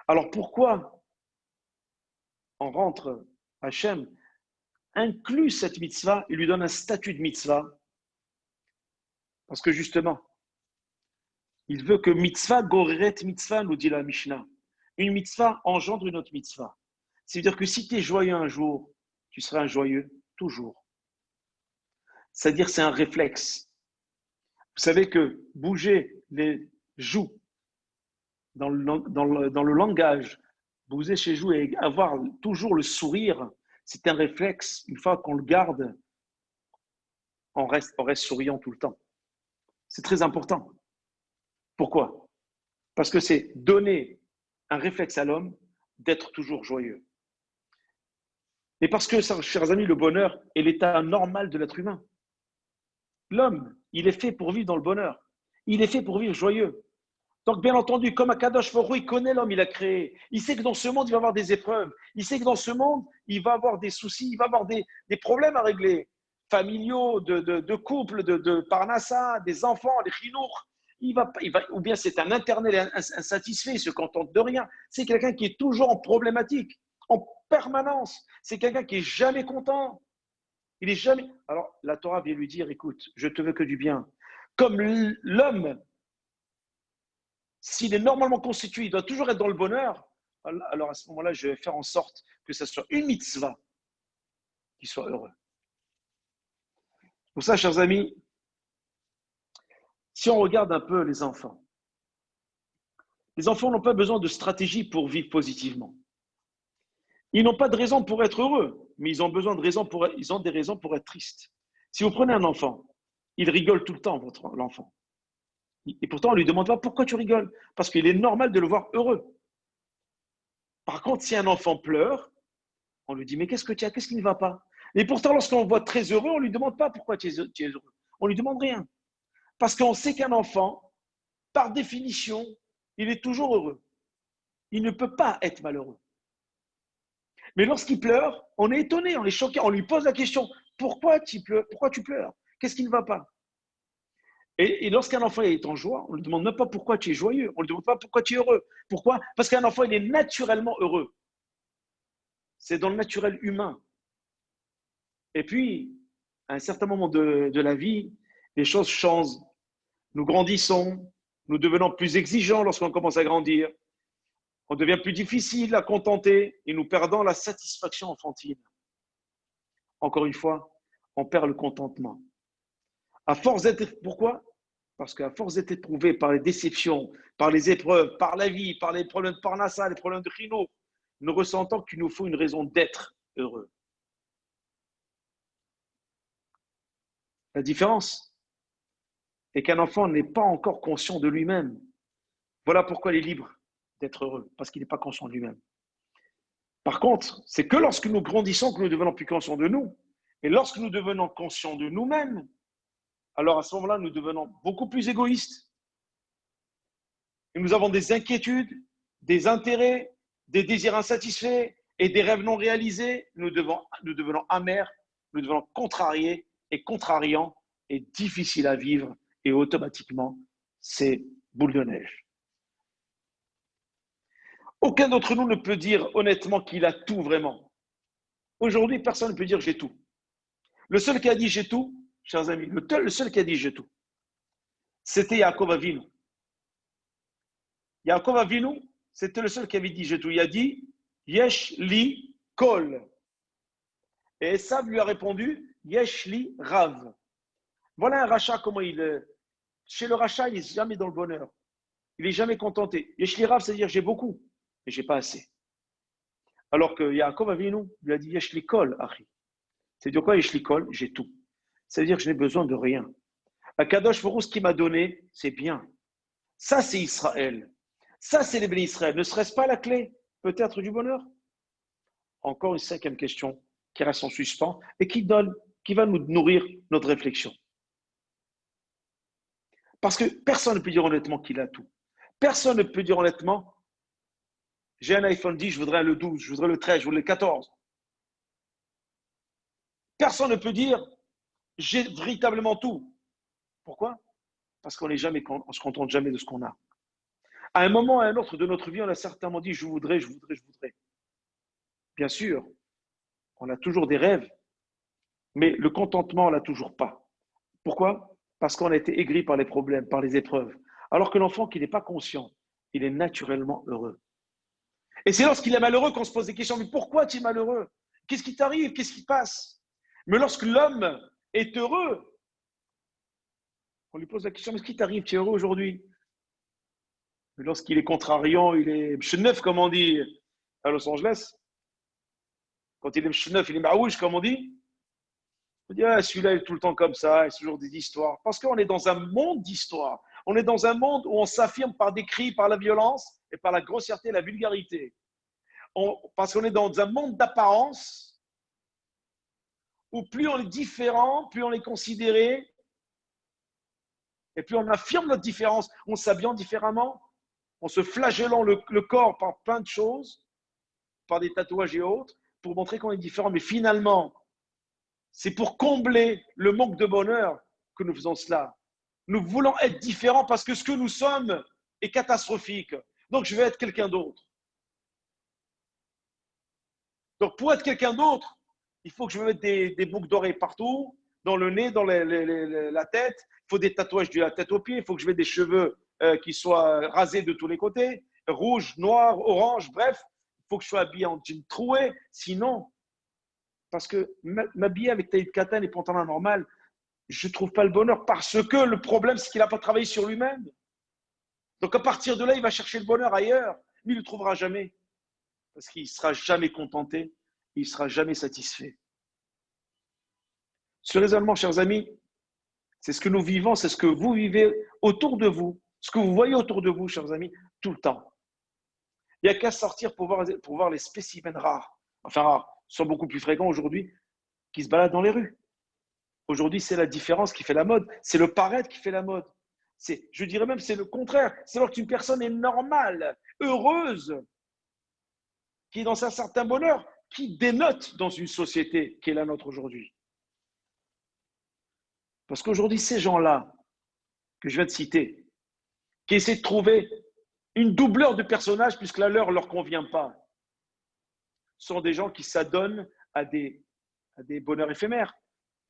Alors pourquoi on rentre, Hachem inclut cette mitzvah et lui donne un statut de mitzvah? Parce que justement, il veut que mitzvah goreret mitzvah, nous dit la Mishnah. Une mitzvah engendre une autre mitzvah. C'est-à-dire que si tu es joyeux un jour, tu seras un joyeux toujours. C'est-à-dire c'est un réflexe. Vous savez que bouger les joues dans le langage, bouger ses joues et avoir toujours le sourire, c'est un réflexe. Une fois qu'on le garde, on reste souriant tout le temps. C'est très important. Pourquoi? Parce que c'est donner un réflexe à l'homme d'être toujours joyeux. Et parce que, chers amis, le bonheur est l'état normal de l'être humain. L'homme, il est fait pour vivre dans le bonheur. Il est fait pour vivre joyeux. Donc, bien entendu, comme Akadosh Baruch Hu, il connaît l'homme, il a créé. Il sait que dans ce monde, il va avoir des épreuves. Il sait que dans ce monde, il va avoir des soucis, il va avoir des problèmes à régler, familiaux, de couple, de parnassa, des enfants, des chinours. Ou bien c'est un internel insatisfait, il se contente de rien. C'est quelqu'un qui est toujours en problématique, en permanence. C'est quelqu'un qui est jamais content. Il est jamais. Alors, la Torah vient lui dire, écoute, je te veux que du bien. Comme l'homme, s'il est normalement constitué, il doit toujours être dans le bonheur. Alors à ce moment-là, je vais faire en sorte que ce soit une mitzvah qui soit heureux. Pour ça, chers amis, si on regarde un peu les enfants n'ont pas besoin de stratégie pour vivre positivement. Ils n'ont pas de raison pour être heureux, mais ils ont des raisons pour être tristes. Si vous prenez un enfant, il rigole tout le temps, l'enfant. Et pourtant, on ne lui demande pas pourquoi tu rigoles, parce qu'il est normal de le voir heureux. Par contre, si un enfant pleure, on lui dit, mais qu'est-ce que tu as, qu'est-ce qui ne va pas? Et pourtant, lorsqu'on le voit très heureux, on ne lui demande pas pourquoi tu es heureux. On ne lui demande rien. Parce qu'on sait qu'un enfant, par définition, il est toujours heureux. Il ne peut pas être malheureux. Mais lorsqu'il pleure, on est étonné, on est choqué, on lui pose la question, pourquoi tu pleures? Qu'est-ce qui ne va pas? Et lorsqu'un enfant est en joie, on ne lui demande même pas pourquoi tu es joyeux. On ne lui demande pas pourquoi tu es heureux. Pourquoi? Parce qu'un enfant, il est naturellement heureux. C'est dans le naturel humain. Et puis, à un certain moment de la vie, les choses changent. Nous grandissons, nous devenons plus exigeants lorsqu'on commence à grandir. On devient plus difficile à contenter et nous perdons la satisfaction enfantine. Encore une fois, on perd le contentement. À force d'être, pourquoi? Parce qu'à force d'être éprouvé par les déceptions, par les épreuves, par la vie, par les problèmes de Parnassa, les problèmes de Rhino, nous ressentons qu'il nous faut une raison d'être heureux. La différence est qu'un enfant n'est pas encore conscient de lui-même. Voilà pourquoi il est libre d'être heureux, parce qu'il n'est pas conscient de lui-même. Par contre, c'est que lorsque nous grandissons que nous devenons plus conscients de nous. Et lorsque nous devenons conscients de nous-mêmes, alors à ce moment-là, nous devenons beaucoup plus égoïstes. Et nous avons des inquiétudes, des intérêts, des désirs insatisfaits et des rêves non réalisés. Nous devenons amers, nous devenons contrariés et contrariants et difficiles à vivre. Et automatiquement, c'est boule de neige. Aucun d'entre nous ne peut dire honnêtement qu'il a tout vraiment. Aujourd'hui, personne ne peut dire j'ai tout. Le seul qui a dit j'ai tout, chers amis, le seul qui a dit j'ai tout, c'était Yaakov Avinu. Yaakov Avinu, c'était le seul qui avait dit j'ai tout. Il a dit Yesh li kol. Et Esav lui a répondu Yesh li rav. Voilà un rachat, comment il est. Chez le rachat, il n'est jamais dans le bonheur. Il n'est jamais contenté. Yesh li rav, c'est-à-dire j'ai beaucoup, mais j'ai pas assez. Alors que Yaakov Avinu lui a dit Yesh li kol, Achi. C'est-à-dire quoi Yesh li kol? J'ai tout. C'est-à-dire que je n'ai besoin de rien. Akadosh Baruch Hu, ce qu'il m'a donné, c'est bien. Ça, c'est Israël. Ça, c'est les bénis Israël. Ne serait-ce pas la clé, peut-être, du bonheur? Encore une cinquième question qui reste en suspens et qui va nous nourrir notre réflexion. Parce que personne ne peut dire honnêtement qu'il a tout. Personne ne peut dire honnêtement, j'ai un iPhone 10, je voudrais le 12, je voudrais le 13, je voudrais le 14. Personne ne peut dire, j'ai véritablement tout. Pourquoi? Parce qu'on ne se contente jamais de ce qu'on a. À un moment ou à un autre de notre vie, on a certainement dit, je voudrais, je voudrais, je voudrais. Bien sûr, on a toujours des rêves, mais le contentement, on ne l'a toujours pas. Pourquoi? Parce qu'on a été aigri par les problèmes, par les épreuves. Alors que l'enfant qui n'est pas conscient, il est naturellement heureux. Et c'est lorsqu'il est malheureux qu'on se pose des questions. Mais pourquoi tu es malheureux? Qu'est-ce qui t'arrive? Qu'est-ce qui passe? Mais lorsque l'homme est heureux, on lui pose la question, mais qu'est-ce qui t'arrive? Tu es heureux aujourd'hui? Mais lorsqu'il est contrariant, il est mcheneuf, comme on dit à Los Angeles. Quand il est mcheneuf, il est maouche, comme on dit. On dit, ah, celui-là, il est tout le temps comme ça, il y a toujours des histoires. Parce qu'on est dans un monde d'histoires. On est dans un monde où on s'affirme par des cris, par la violence et par la grossièreté et la vulgarité. Parce qu'on est dans un monde d'apparence où plus on est différent, plus on est considéré, et plus on affirme notre différence, on s'habille différemment, en se flagellant le corps par plein de choses, par des tatouages et autres, pour montrer qu'on est différent. Mais finalement, c'est pour combler le manque de bonheur que nous faisons cela. Nous voulons être différents parce que ce que nous sommes est catastrophique. Donc, je vais être quelqu'un d'autre. Donc, pour être quelqu'un d'autre, il faut que je me mette des boucles d'oreilles partout, dans le nez, dans la tête. Il faut des tatouages de la tête aux pieds. Il faut que je mette des cheveux qui soient rasés de tous les côtés, rouge, noir, orange, bref. Il faut que je sois habillé en jean troué. Sinon, parce que m'habiller avec taille de katane et pantalon normal, je ne trouve pas le bonheur parce que le problème, c'est qu'il n'a pas travaillé sur lui-même. Donc, à partir de là, il va chercher le bonheur ailleurs, mais il ne le trouvera jamais parce qu'il ne sera jamais contenté, il ne sera jamais satisfait. Ce raisonnement, chers amis, c'est ce que nous vivons, c'est ce que vous vivez autour de vous, ce que vous voyez autour de vous, chers amis, tout le temps. Il n'y a qu'à sortir pour voir les spécimens rares, enfin rares, sont beaucoup plus fréquents aujourd'hui, qui se baladent dans les rues. Aujourd'hui, c'est la différence qui fait la mode, c'est le paraître qui fait la mode. Je dirais même, c'est le contraire. C'est alors qu'une personne est normale, heureuse, qui est dans un certain bonheur, qui dénote dans une société qui est la nôtre aujourd'hui. Parce qu'aujourd'hui, ces gens-là que je viens de citer, qui essaient de trouver une doubleur de personnage puisque la leur ne leur convient pas, sont des gens qui s'adonnent à des bonheurs éphémères.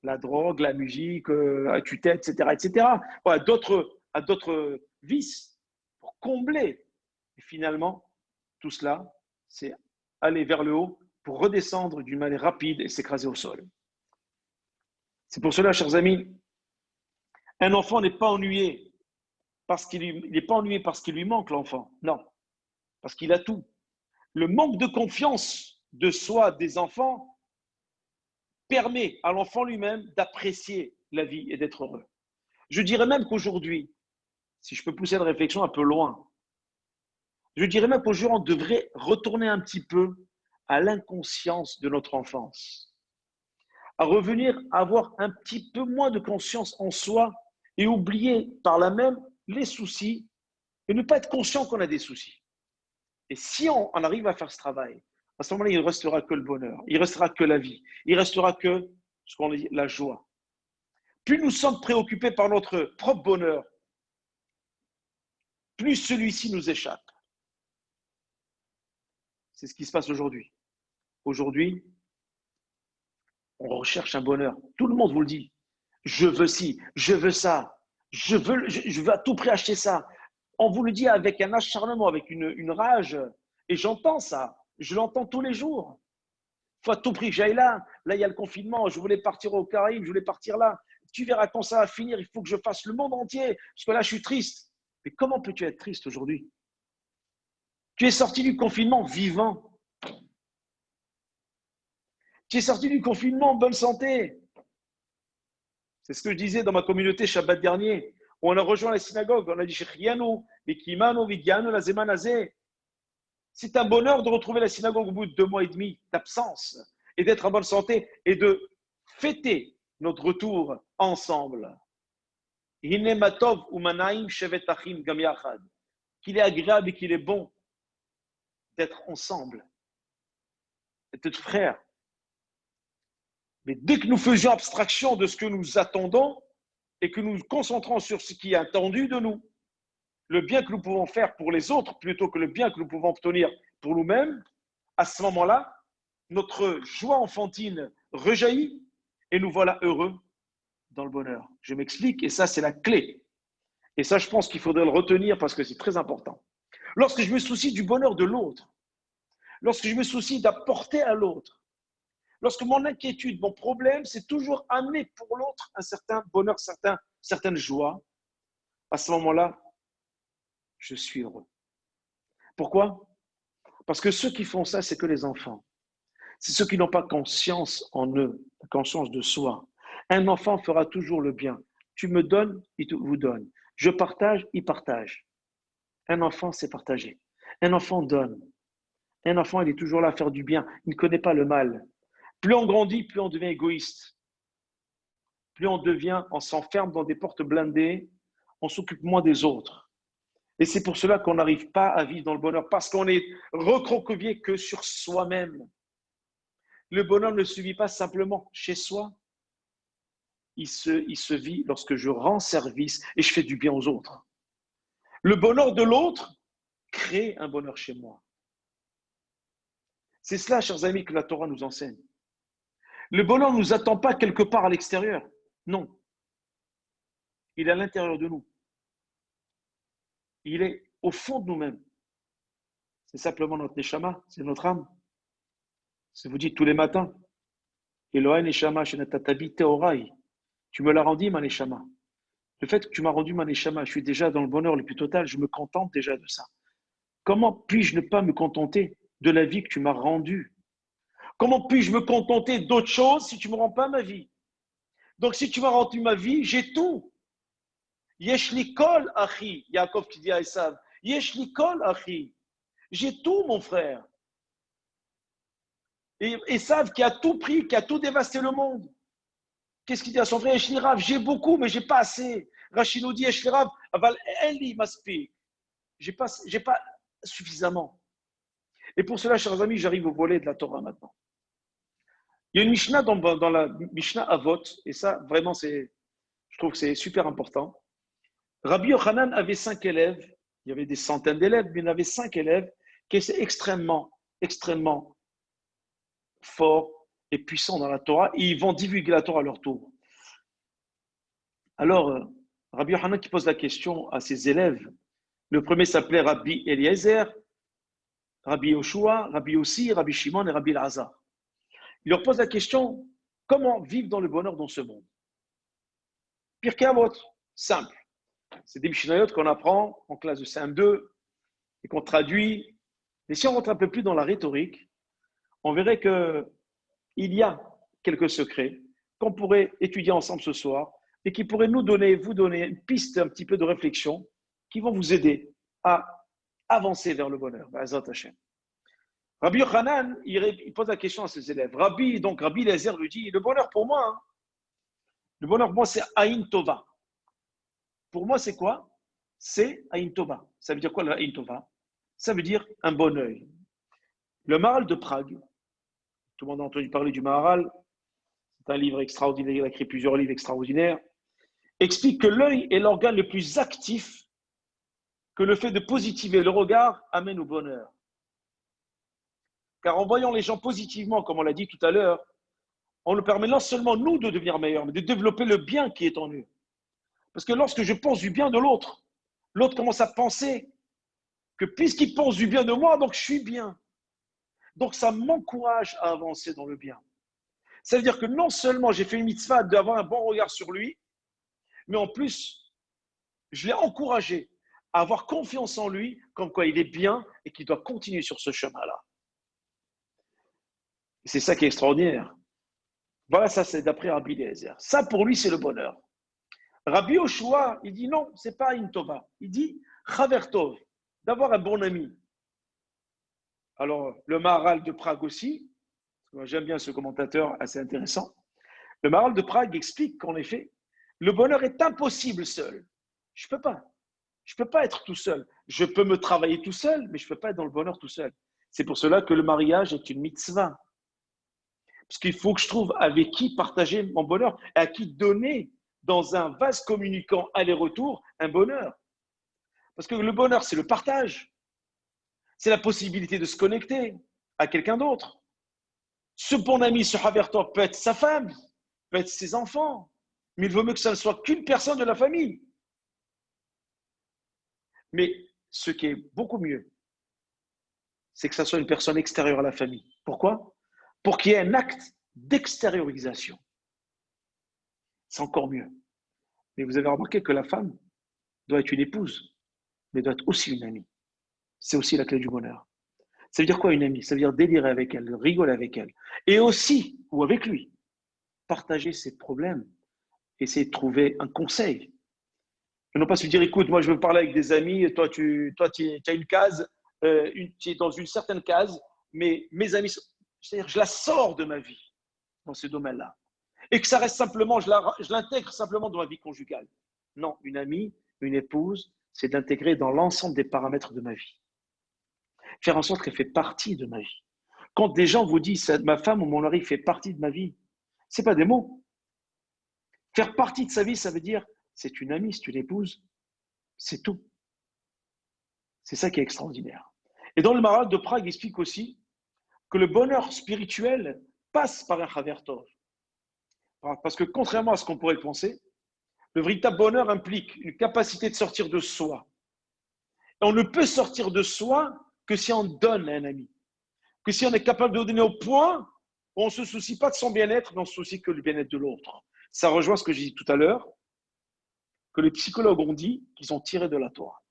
La drogue, la musique, la tue-tête, etc., etc. Ou à d'autres vices pour combler. Et finalement, tout cela, c'est aller vers le haut pour redescendre d'une manière rapide et s'écraser au sol. C'est pour cela, chers amis, un enfant n'est pas ennuyé il n'est pas ennuyé parce qu'il lui manque l'enfant. Non, parce qu'il a tout. Le manque de confiance de soi des enfants permet à l'enfant lui-même d'apprécier la vie et d'être heureux. Je dirais même qu'aujourd'hui, si je peux pousser la réflexion un peu loin, je dirais même qu'aujourd'hui, on devrait retourner un petit peu à l'inconscience de notre enfance, à revenir à avoir un petit peu moins de conscience en soi et oublier par là même les soucis et ne pas être conscient qu'on a des soucis. Et si on arrive à faire ce travail, à ce moment-là, il ne restera que le bonheur, il ne restera que la vie, il ne restera que ce qu'on dit, la joie. Plus nous sommes préoccupés par notre propre bonheur, plus celui-ci nous échappe. C'est ce qui se passe aujourd'hui. Aujourd'hui, on recherche un bonheur. Tout le monde vous le dit. Je veux ci, je veux ça, je veux à tout prix acheter ça. On vous le dit avec un acharnement, avec une rage. Et j'entends ça. Je l'entends tous les jours. Il faut à tout prix que j'aille là. Là, il y a le confinement. Je voulais partir aux Caraïbes, je voulais partir là. Tu verras quand ça va finir. Il faut que je fasse le monde entier. Parce que là, je suis triste. Mais comment peux-tu être triste aujourd'hui? Tu es sorti du confinement vivant. Tu es sorti du confinement en bonne santé. C'est ce que je disais dans ma communauté Shabbat dernier, où on a rejoint la synagogue. On a dit c'est un bonheur de retrouver la synagogue au bout de 2 mois et demi d'absence et d'être en bonne santé et de fêter notre retour ensemble. Qu'il est agréable et qu'il est bon d'être ensemble, d'être frères. Mais dès que nous faisions abstraction de ce que nous attendons et que nous nous concentrons sur ce qui est attendu de nous, le bien que nous pouvons faire pour les autres plutôt que le bien que nous pouvons obtenir pour nous-mêmes, à ce moment-là, notre joie enfantine rejaillit et nous voilà heureux dans le bonheur. Je m'explique, et ça, c'est la clé. Et ça, je pense qu'il faudrait le retenir parce que c'est très important. Lorsque je me soucie du bonheur de l'autre, lorsque je me soucie d'apporter à l'autre, lorsque mon inquiétude, mon problème, c'est toujours amener pour l'autre un certain bonheur, certaine joie, à ce moment-là, je suis heureux. Pourquoi? Parce que ceux qui font ça, c'est que les enfants. C'est ceux qui n'ont pas conscience en eux, conscience de soi. Un enfant fera toujours le bien. Tu me donnes, il vous donne. Je partage, il partage. Un enfant, c'est partager. Un enfant donne. Un enfant, il est toujours là à faire du bien. Il ne connaît pas le mal. Plus on grandit, plus on devient égoïste. Plus on s'enferme dans des portes blindées, on s'occupe moins des autres. Et c'est pour cela qu'on n'arrive pas à vivre dans le bonheur, parce qu'on est recroquevillé que sur soi-même. Le bonheur ne se vit pas simplement chez soi. Il se vit lorsque je rends service et je fais du bien aux autres. Le bonheur de l'autre crée un bonheur chez moi. C'est cela, chers amis, que la Torah nous enseigne. Le bonheur ne nous attend pas quelque part à l'extérieur. Non. Il est à l'intérieur de nous. Il est au fond de nous-mêmes. C'est simplement notre neshama, c'est notre âme. C'est vous dites tous les matins, Elohai neshama shenatatabi teorai. Tu me l'as rendu, ma neshama. Le fait que tu m'as rendu ma neshama, je suis déjà dans le bonheur le plus total, je me contente déjà de ça. Comment puis-je ne pas me contenter de la vie que tu m'as rendue? Comment puis-je me contenter d'autre chose si tu ne me rends pas ma vie? Donc si tu m'as rendu ma vie, j'ai tout. Yesh li kol achi, Yaakov qui dit à Esav, Yesh li kol achi. J'ai tout, mon frère. Et Esav qui a tout pris, qui a tout dévasté le monde. Qu'est-ce qu'il dit à son frère? Yesh li rav, j'ai beaucoup, mais j'ai pas assez. Rachid nous dit, Yesh li rav, aval eli maspi. J'ai pas suffisamment. Et pour cela, chers amis, j'arrive au volet de la Torah maintenant. Il y a une Mishnah dans la Mishnah Avot, et ça, vraiment, je Je trouve que c'est super important. Rabbi Yochanan avait 5 élèves. Il y avait des centaines d'élèves, mais il avait 5 élèves qui étaient extrêmement forts et puissants dans la Torah. Et ils vont divulguer la Torah à leur tour. Alors, Rabbi Yochanan qui pose la question à ses élèves. Le premier s'appelait Rabbi Eliezer, Rabbi Yoshua, Rabbi Yossi, Rabbi Shimon et Rabbi Elazar. Il leur pose la question, comment vivre dans le bonheur dans ce monde? Pirkei Avot, simple. C'est des Mishnayot qu'on apprend en classe de CM2 et qu'on traduit. Mais si on rentre un peu plus dans la rhétorique, on verrait qu'il y a quelques secrets qu'on pourrait étudier ensemble ce soir et qui pourraient vous donner une piste un petit peu de réflexion qui vont vous aider à avancer vers le bonheur. Rabbi Yochanan, il pose la question à ses élèves. Rabbi Eliezer lui dit, le bonheur pour moi, le bonheur pour moi c'est Aïn Tova. Pour moi c'est quoi? C'est Aïn Tova. Ça veut dire quoi le Aïn Tova? Ça veut dire un bon œil. Le Maharal de Prague, tout le monde a entendu parler du Maharal, c'est un livre extraordinaire, il a écrit plusieurs livres extraordinaires, explique que l'œil est l'organe le plus actif, que le fait de positiver le regard amène au bonheur. Car en voyant les gens positivement, comme on l'a dit tout à l'heure, on nous permet non seulement nous de devenir meilleurs, mais de développer le bien qui est en nous. Parce que lorsque je pense du bien de l'autre, l'autre commence à penser que puisqu'il pense du bien de moi, donc je suis bien. Donc ça m'encourage à avancer dans le bien. Ça veut dire que non seulement j'ai fait une mitzvah d'avoir un bon regard sur lui, mais en plus, je l'ai encouragé à avoir confiance en lui, comme quoi il est bien et qu'il doit continuer sur ce chemin-là. Et c'est ça qui est extraordinaire. Voilà, ça c'est d'après Rabbi Eliezer. Ça pour lui, c'est le bonheur. Rabbi Yoshua, il dit non, c'est pas une tova. Il dit chaver tov, d'avoir un bon ami. Alors, le Maharal de Prague aussi, j'aime bien ce commentateur assez intéressant. Le Maharal de Prague explique qu'en effet, le bonheur est impossible seul. Je peux pas. Je peux pas être tout seul. Je peux me travailler tout seul, mais je peux pas être dans le bonheur tout seul. C'est pour cela que le mariage est une mitzvah. Parce qu'il faut que je trouve avec qui partager mon bonheur, et à qui donner dans un vase communicant aller-retour un bonheur. Parce que le bonheur, c'est le partage. C'est la possibilité de se connecter à quelqu'un d'autre. Ce bon ami, ce Havertor peut être sa femme, peut être ses enfants, mais il vaut mieux que ça ne soit qu'une personne de la famille. Mais ce qui est beaucoup mieux, c'est que ça soit une personne extérieure à la famille. Pourquoi? Pour qu'il y ait un acte d'extériorisation. C'est encore mieux. Mais vous avez remarqué que la femme doit être une épouse, mais doit être aussi une amie. C'est aussi la clé du bonheur. Ça veut dire quoi une amie? Ça veut dire délirer avec elle, rigoler avec elle. Et aussi, ou avec lui, partager ses problèmes, essayer de trouver un conseil. Et non pas se dire, écoute, moi je veux parler avec des amis, toi tu as une case, tu es dans une certaine case, mais mes amis, c'est-à-dire je la sors de ma vie dans ce domaine-là. Et que ça reste simplement, je l'intègre simplement dans ma vie conjugale. Non, une amie, une épouse, c'est d'intégrer dans l'ensemble des paramètres de ma vie. Faire en sorte qu'elle fait partie de ma vie. Quand des gens vous disent ma femme ou mon mari fait partie de ma vie, ce n'est pas des mots. Faire partie de sa vie, ça veut dire c'est une amie, c'est une épouse, c'est tout. C'est ça qui est extraordinaire. Et dans le Maharal de Prague, il explique aussi que le bonheur spirituel passe par un chaver tov. Parce que contrairement à ce qu'on pourrait penser, le véritable bonheur implique une capacité de sortir de soi. Et on ne peut sortir de soi que si on donne à un ami. Que si on est capable de donner au point où on ne se soucie pas de son bien-être, mais on se soucie que du bien-être de l'autre. Ça rejoint ce que j'ai dit tout à l'heure, que les psychologues ont dit qu'ils ont tiré de la Torah.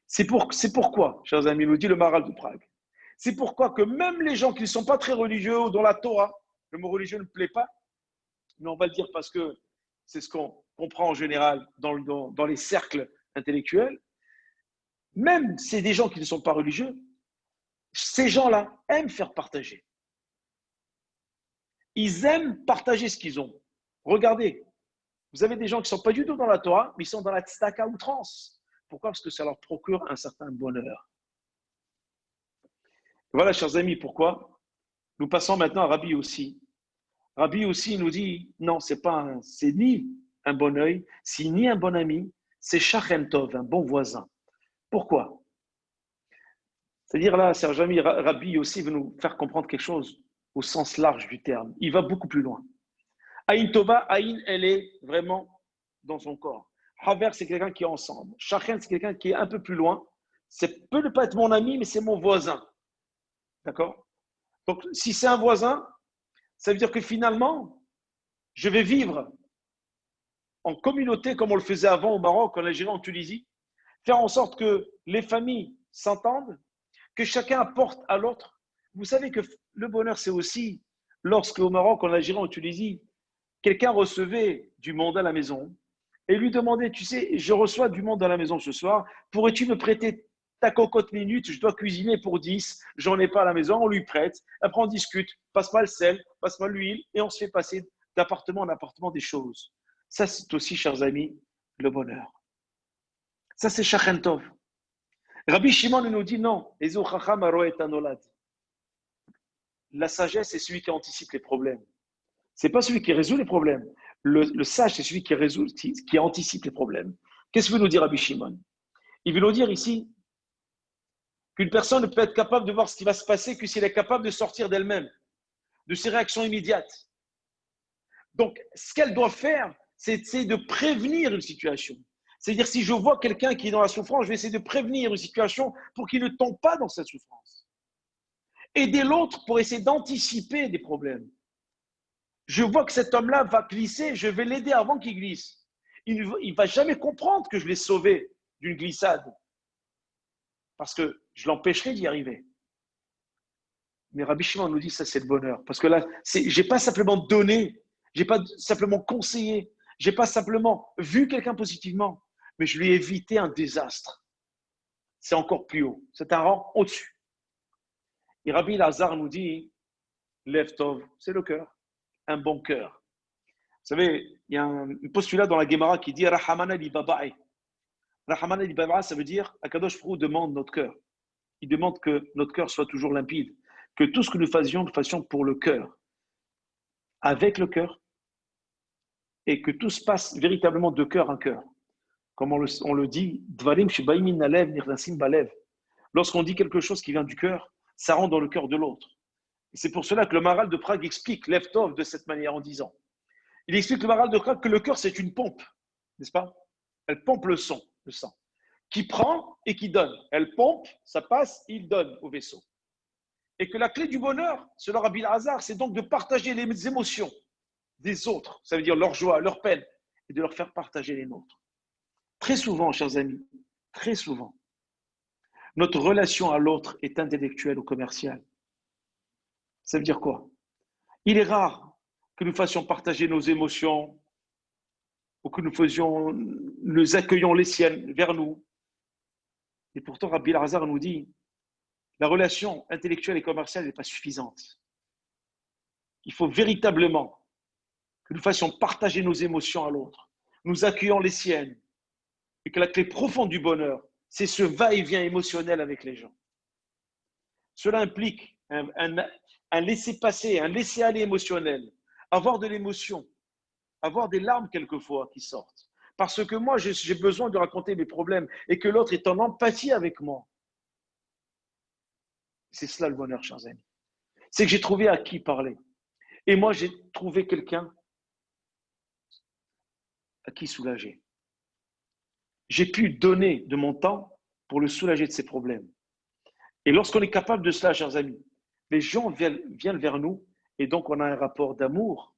C'est pourquoi, chers amis, nous dit le Maharal de Prague, c'est pourquoi que même les gens qui ne sont pas très religieux ou dont la Torah, le mot religieux ne plaît pas, mais on va le dire parce que c'est ce qu'on comprend en général dans les cercles intellectuels, même c'est des gens qui ne sont pas religieux, ces gens-là aiment faire partager. Ils aiment partager ce qu'ils ont. Regardez, vous avez des gens qui ne sont pas du tout dans la Torah, mais ils sont dans la tzedaka à outrance. Pourquoi? Parce que ça leur procure un certain bonheur. Voilà, chers amis, pourquoi nous passons maintenant à Rabbi Yossi. Rabbi Yossi nous dit, non, c'est ni un bon œil, c'est ni un bon ami, c'est Shachen Tov, un bon voisin. Pourquoi? C'est-à-dire là, Serge Ami, Rabbi aussi veut nous faire comprendre quelque chose au sens large du terme. Il va beaucoup plus loin. Aïn Tova, Aïn, elle est vraiment dans son corps. Haver, c'est quelqu'un qui est ensemble. Shachen, c'est quelqu'un qui est un peu plus loin. C'est peut ne pas être mon ami, mais c'est mon voisin. D'accord? Donc, si c'est un voisin, ça veut dire que finalement, je vais vivre en communauté comme on le faisait avant au Maroc, en Algérie, en Tunisie, faire en sorte que les familles s'entendent, que chacun apporte à l'autre. Vous savez que le bonheur, c'est aussi lorsque au Maroc, en Algérie, en Tunisie, quelqu'un recevait du monde à la maison et lui demandait, tu sais, je reçois du monde à la maison ce soir, pourrais-tu me prêter ta cocotte minute, je dois cuisiner pour 10, j'en ai pas à la maison, on lui prête, après on discute, passe-moi le sel, passe-moi l'huile, et on se fait passer d'appartement en appartement des choses. Ça, c'est aussi, chers amis, le bonheur. Ça, c'est Shachen Tov. Rabbi Shimon nous dit non. La sagesse, c'est celui qui anticipe les problèmes. Ce n'est pas celui qui résout les problèmes. Le sage, c'est celui qui anticipe les problèmes. Qu'est-ce que veut nous dire Rabbi Shimon? Il veut nous dire ici qu'une personne ne peut être capable de voir ce qui va se passer que si elle est capable de sortir d'elle-même, de ses réactions immédiates. Donc, ce qu'elle doit faire, c'est essayer de prévenir une situation. C'est-à-dire, si je vois quelqu'un qui est dans la souffrance, je vais essayer de prévenir une situation pour qu'il ne tombe pas dans cette souffrance. Aider l'autre pour essayer d'anticiper des problèmes. Je vois que cet homme-là va glisser, je vais l'aider avant qu'il glisse. Il ne va jamais comprendre que je l'ai sauvé d'une glissade parce que je l'empêcherai d'y arriver. Mais Rabbi Shimon nous dit ça, c'est le bonheur. Parce que là, je n'ai pas simplement donné, je n'ai pas simplement conseillé, je n'ai pas simplement vu quelqu'un positivement, mais je lui ai évité un désastre. C'est encore plus haut. C'est un rang au-dessus. Et Rabbi Lazare nous dit, Lev Tov, c'est le cœur, un bon cœur. Vous savez, il y a un postulat dans la Gemara qui dit Rahamana li baba'i. Rahamana li baba'i, ça veut dire Akadosh Baruch Hu demande notre cœur. Il demande que notre cœur soit toujours limpide, que tout ce que nous fassions pour le cœur, avec le cœur, et que tout se passe véritablement de cœur à cœur. Comme on le dit, Dvarim shebaim min halev nirnasim balev. Lorsqu'on dit quelque chose qui vient du cœur, ça rentre dans le cœur de l'autre. Et c'est pour cela que le Maharal de Prague explique Lev Tov de cette manière en disant. Il explique le Maharal de Prague que le cœur c'est une pompe, n'est-ce pas? Elle pompe le sang, qui prend et qui donne. Elle pompe, ça passe, il donne au vaisseau. Et que la clé du bonheur, selon Rabbi Lazare, c'est donc de partager les émotions des autres, ça veut dire leur joie, leur peine, et de leur faire partager les nôtres. Très souvent, chers amis, très souvent, notre relation à l'autre est intellectuelle ou commerciale. Ça veut dire quoi? Il est rare que nous fassions partager nos émotions ou que nous accueillons les siennes vers nous. Et pourtant, Rabbi Lazare nous dit, la relation intellectuelle et commerciale n'est pas suffisante. Il faut véritablement que nous fassions partager nos émotions à l'autre, nous accueillons les siennes, et que la clé profonde du bonheur, c'est ce va-et-vient émotionnel avec les gens. Cela implique un laisser-passer, un laisser-aller émotionnel, avoir de l'émotion, avoir des larmes quelquefois qui sortent. Parce que moi, j'ai besoin de raconter mes problèmes et que l'autre est en empathie avec moi. C'est cela le bonheur, chers amis. C'est que j'ai trouvé à qui parler. Et moi, j'ai trouvé quelqu'un à qui soulager. J'ai pu donner de mon temps pour le soulager de ses problèmes. Et lorsqu'on est capable de cela, chers amis, les gens viennent vers nous et donc on a un rapport d'amour.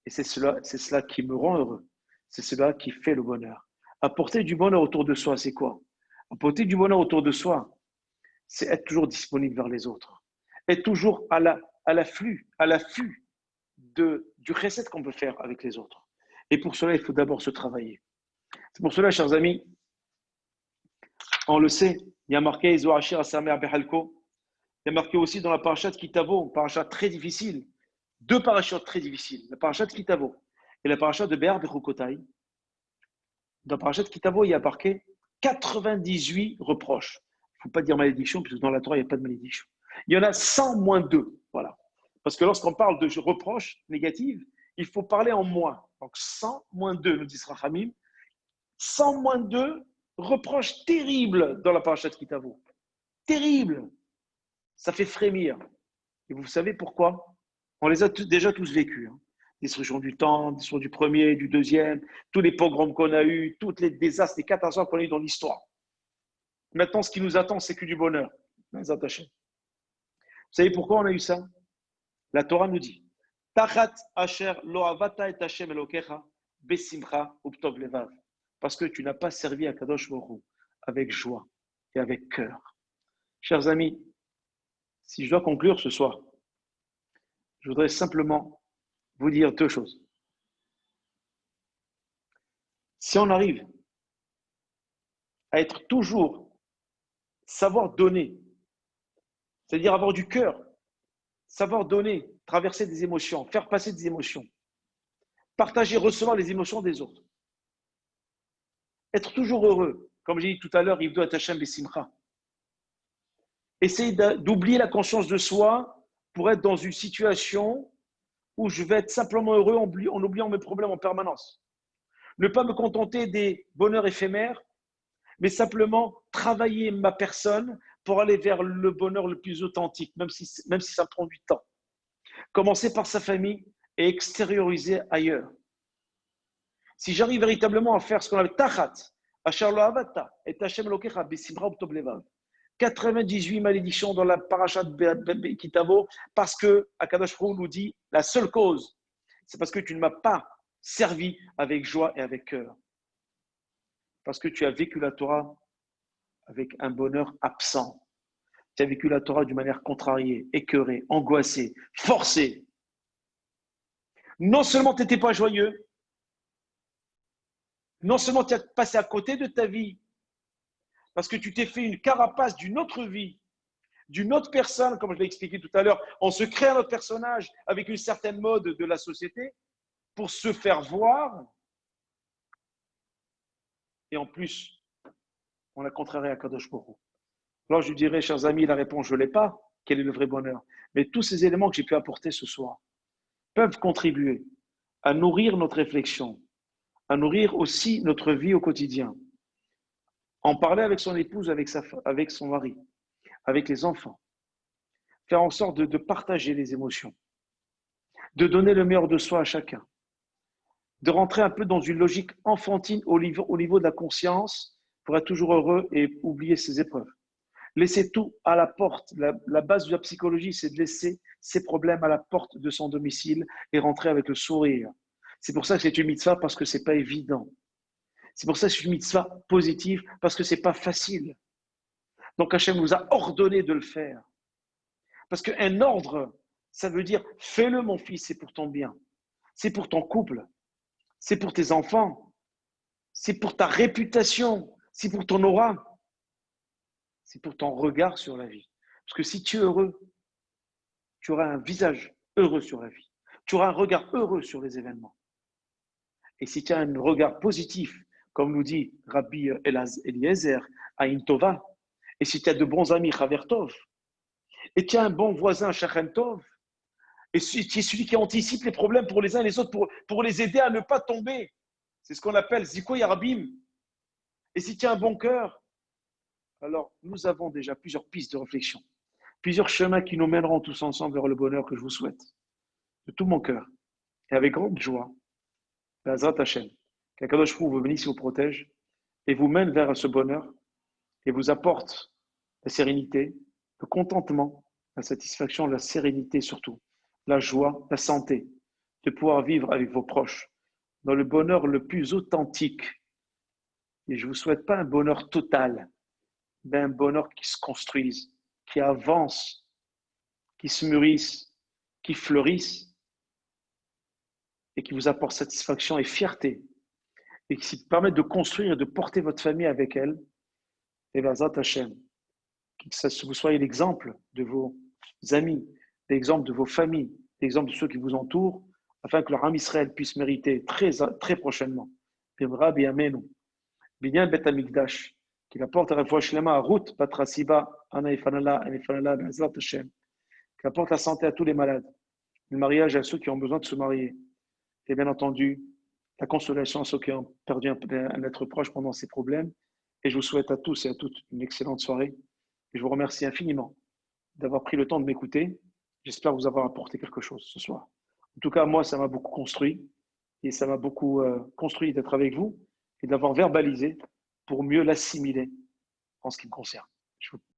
Et c'est cela qui me rend heureux. C'est cela qui fait le bonheur. Apporter du bonheur autour de soi, c'est quoi? Apporter du bonheur autour de soi, c'est être toujours disponible vers les autres. Être toujours à l'affût du recette qu'on peut faire avec les autres. Et pour cela, il faut d'abord se travailler. C'est pour cela, chers amis, on le sait, il y a marqué Zohachir Asamer Behalko. Il y a marqué aussi dans la parashat Kitavo, parashat très difficile, deux parachats très difficiles, la parashat Kitavo et la parashat de Be'er Bechukotai. Dans la parashat Kitavo, il y a marqué 98 reproches. Il ne faut pas dire malédiction, puisque dans la Torah, il n'y a pas de malédiction. Il y en a 100 moins 2. Voilà. Parce que lorsqu'on parle de reproches négatives, il faut parler en moins. Donc 100 moins 2, nous dit Rachamim. 100 moins 2, reproche terrible dans la parashat Kitavo. Terrible. Ça fait frémir. Et vous savez pourquoi? On les a déjà tous vécus. Hein. Destruction du temple, destruction du premier, du deuxième, tous les pogroms qu'on a eus, tous les désastres, les catastrophes qu'on a eus dans l'histoire. Maintenant, ce qui nous attend, c'est que du bonheur. Les attachés. Vous savez pourquoi on a eu ça? La Torah nous dit Tachat asher lo avata et Hashem elokecha besimcha uptov levav. Parce que tu n'as pas servi à Kadosh Baruch Hu avec joie et avec cœur. Chers amis, si je dois conclure ce soir, je voudrais simplement vous dire deux choses. Si on arrive à être toujours, savoir donner, c'est-à-dire avoir du cœur, savoir donner, traverser des émotions, faire passer des émotions, partager, recevoir les émotions des autres, être toujours heureux, comme j'ai dit tout à l'heure, Yivdo et Hashem besimcha. Essayer d'oublier la conscience de soi pour être dans une situation où je vais être simplement heureux en oubliant mes problèmes en permanence. Ne pas me contenter des bonheurs éphémères, mais simplement travailler ma personne pour aller vers le bonheur le plus authentique, même si ça prend du temps. Commencer par sa famille et extérioriser ailleurs. Si j'arrive véritablement à faire ce qu'on appelle tachat, asher lo avata et Hashem elokecha besimcha uptov levav, 98 malédictions dans la parashat Kitavo, parce que Akadosh Baruch Hu nous dit la seule cause, c'est parce que tu ne m'as pas servi avec joie et avec cœur. Parce que tu as vécu la Torah avec un bonheur absent. Tu as vécu la Torah d'une manière contrariée, écœurée, angoissée, forcée. Non seulement tu n'étais pas joyeux, non seulement tu as passé à côté de ta vie, parce que tu t'es fait une carapace d'une autre vie, d'une autre personne, comme je l'ai expliqué tout à l'heure. On se crée un autre personnage avec une certaine mode de la société pour se faire voir. Et en plus, on a contrarié à Kadosh Baruch Hu. Alors je lui dirais, chers amis, la réponse, je ne l'ai pas. Quel est le vrai bonheur? Mais tous ces éléments que j'ai pu apporter ce soir peuvent contribuer à nourrir notre réflexion, à nourrir aussi notre vie au quotidien. En parler avec son épouse, avec son mari, avec les enfants. Faire en sorte de partager les émotions, de donner le meilleur de soi à chacun, de rentrer un peu dans une logique enfantine au niveau de la conscience pour être toujours heureux et oublier ses épreuves. Laisser tout à la porte. La base de la psychologie, c'est de laisser ses problèmes à la porte de son domicile et rentrer avec le sourire. C'est pour ça que c'est une mitzvah, parce que ce n'est pas évident. C'est pour ça que c'est une mitzvah positive, parce que ce n'est pas facile. Donc Hachem nous a ordonné de le faire. Parce qu'un ordre, ça veut dire « fais-le mon fils, c'est pour ton bien. C'est pour ton couple. C'est pour tes enfants. C'est pour ta réputation. C'est pour ton aura. C'est pour ton regard sur la vie. » Parce que si tu es heureux, tu auras un visage heureux sur la vie. Tu auras un regard heureux sur les événements. Et si tu as un regard positif, comme nous dit Rabbi Eliezer, Aïn Tova, et si tu as de bons amis, Chaver Tov, et tu as un bon voisin, Shachen Tov, et tu es celui qui anticipe les problèmes pour les uns et les autres, pour les aider à ne pas tomber. C'est ce qu'on appelle Ziko Yarabim. Et si tu as un bon cœur, alors nous avons déjà plusieurs pistes de réflexion, plusieurs chemins qui nous mèneront tous ensemble vers le bonheur que je vous souhaite, de tout mon cœur, et avec grande joie. Bezrat Hashem, qu'Akadosh Baruch Hu vous bénisse et vous protège, et vous mène vers ce bonheur, et vous apporte la sérénité, le contentement, la satisfaction, la sérénité surtout, la joie, la santé, de pouvoir vivre avec vos proches dans le bonheur le plus authentique. Et je ne vous souhaite pas un bonheur total, mais un bonheur qui se construise, qui avance, qui se mûrisse, qui fleurisse et qui vous apporte satisfaction et fierté et qui permet de construire et de porter votre famille avec elle. Et Bezrat Hashem, que vous soyez l'exemple de vos amis, l'exemple de vos familles, l'exemple de ceux qui vous entourent, afin que leur âme Israël puisse mériter très, très prochainement. Bimra biyamenu, binyan bet hamikdash, qu'il apporte à la fois shlema à Ruth, Batrasiba, Ana Ifanala, Bezrat Hashem, qu'il apporte la santé à tous les malades, le mariage à ceux qui ont besoin de se marier, et bien entendu, la consolation à ceux qui ont perdu un être proche pendant ces problèmes. Et je vous souhaite à tous et à toutes une excellente soirée. Et je vous remercie infiniment d'avoir pris le temps de m'écouter. J'espère vous avoir apporté quelque chose ce soir. En tout cas, moi, ça m'a beaucoup construit et ça m'a beaucoup construit d'être avec vous et d'avoir verbalisé pour mieux l'assimiler en ce qui me concerne. Je vous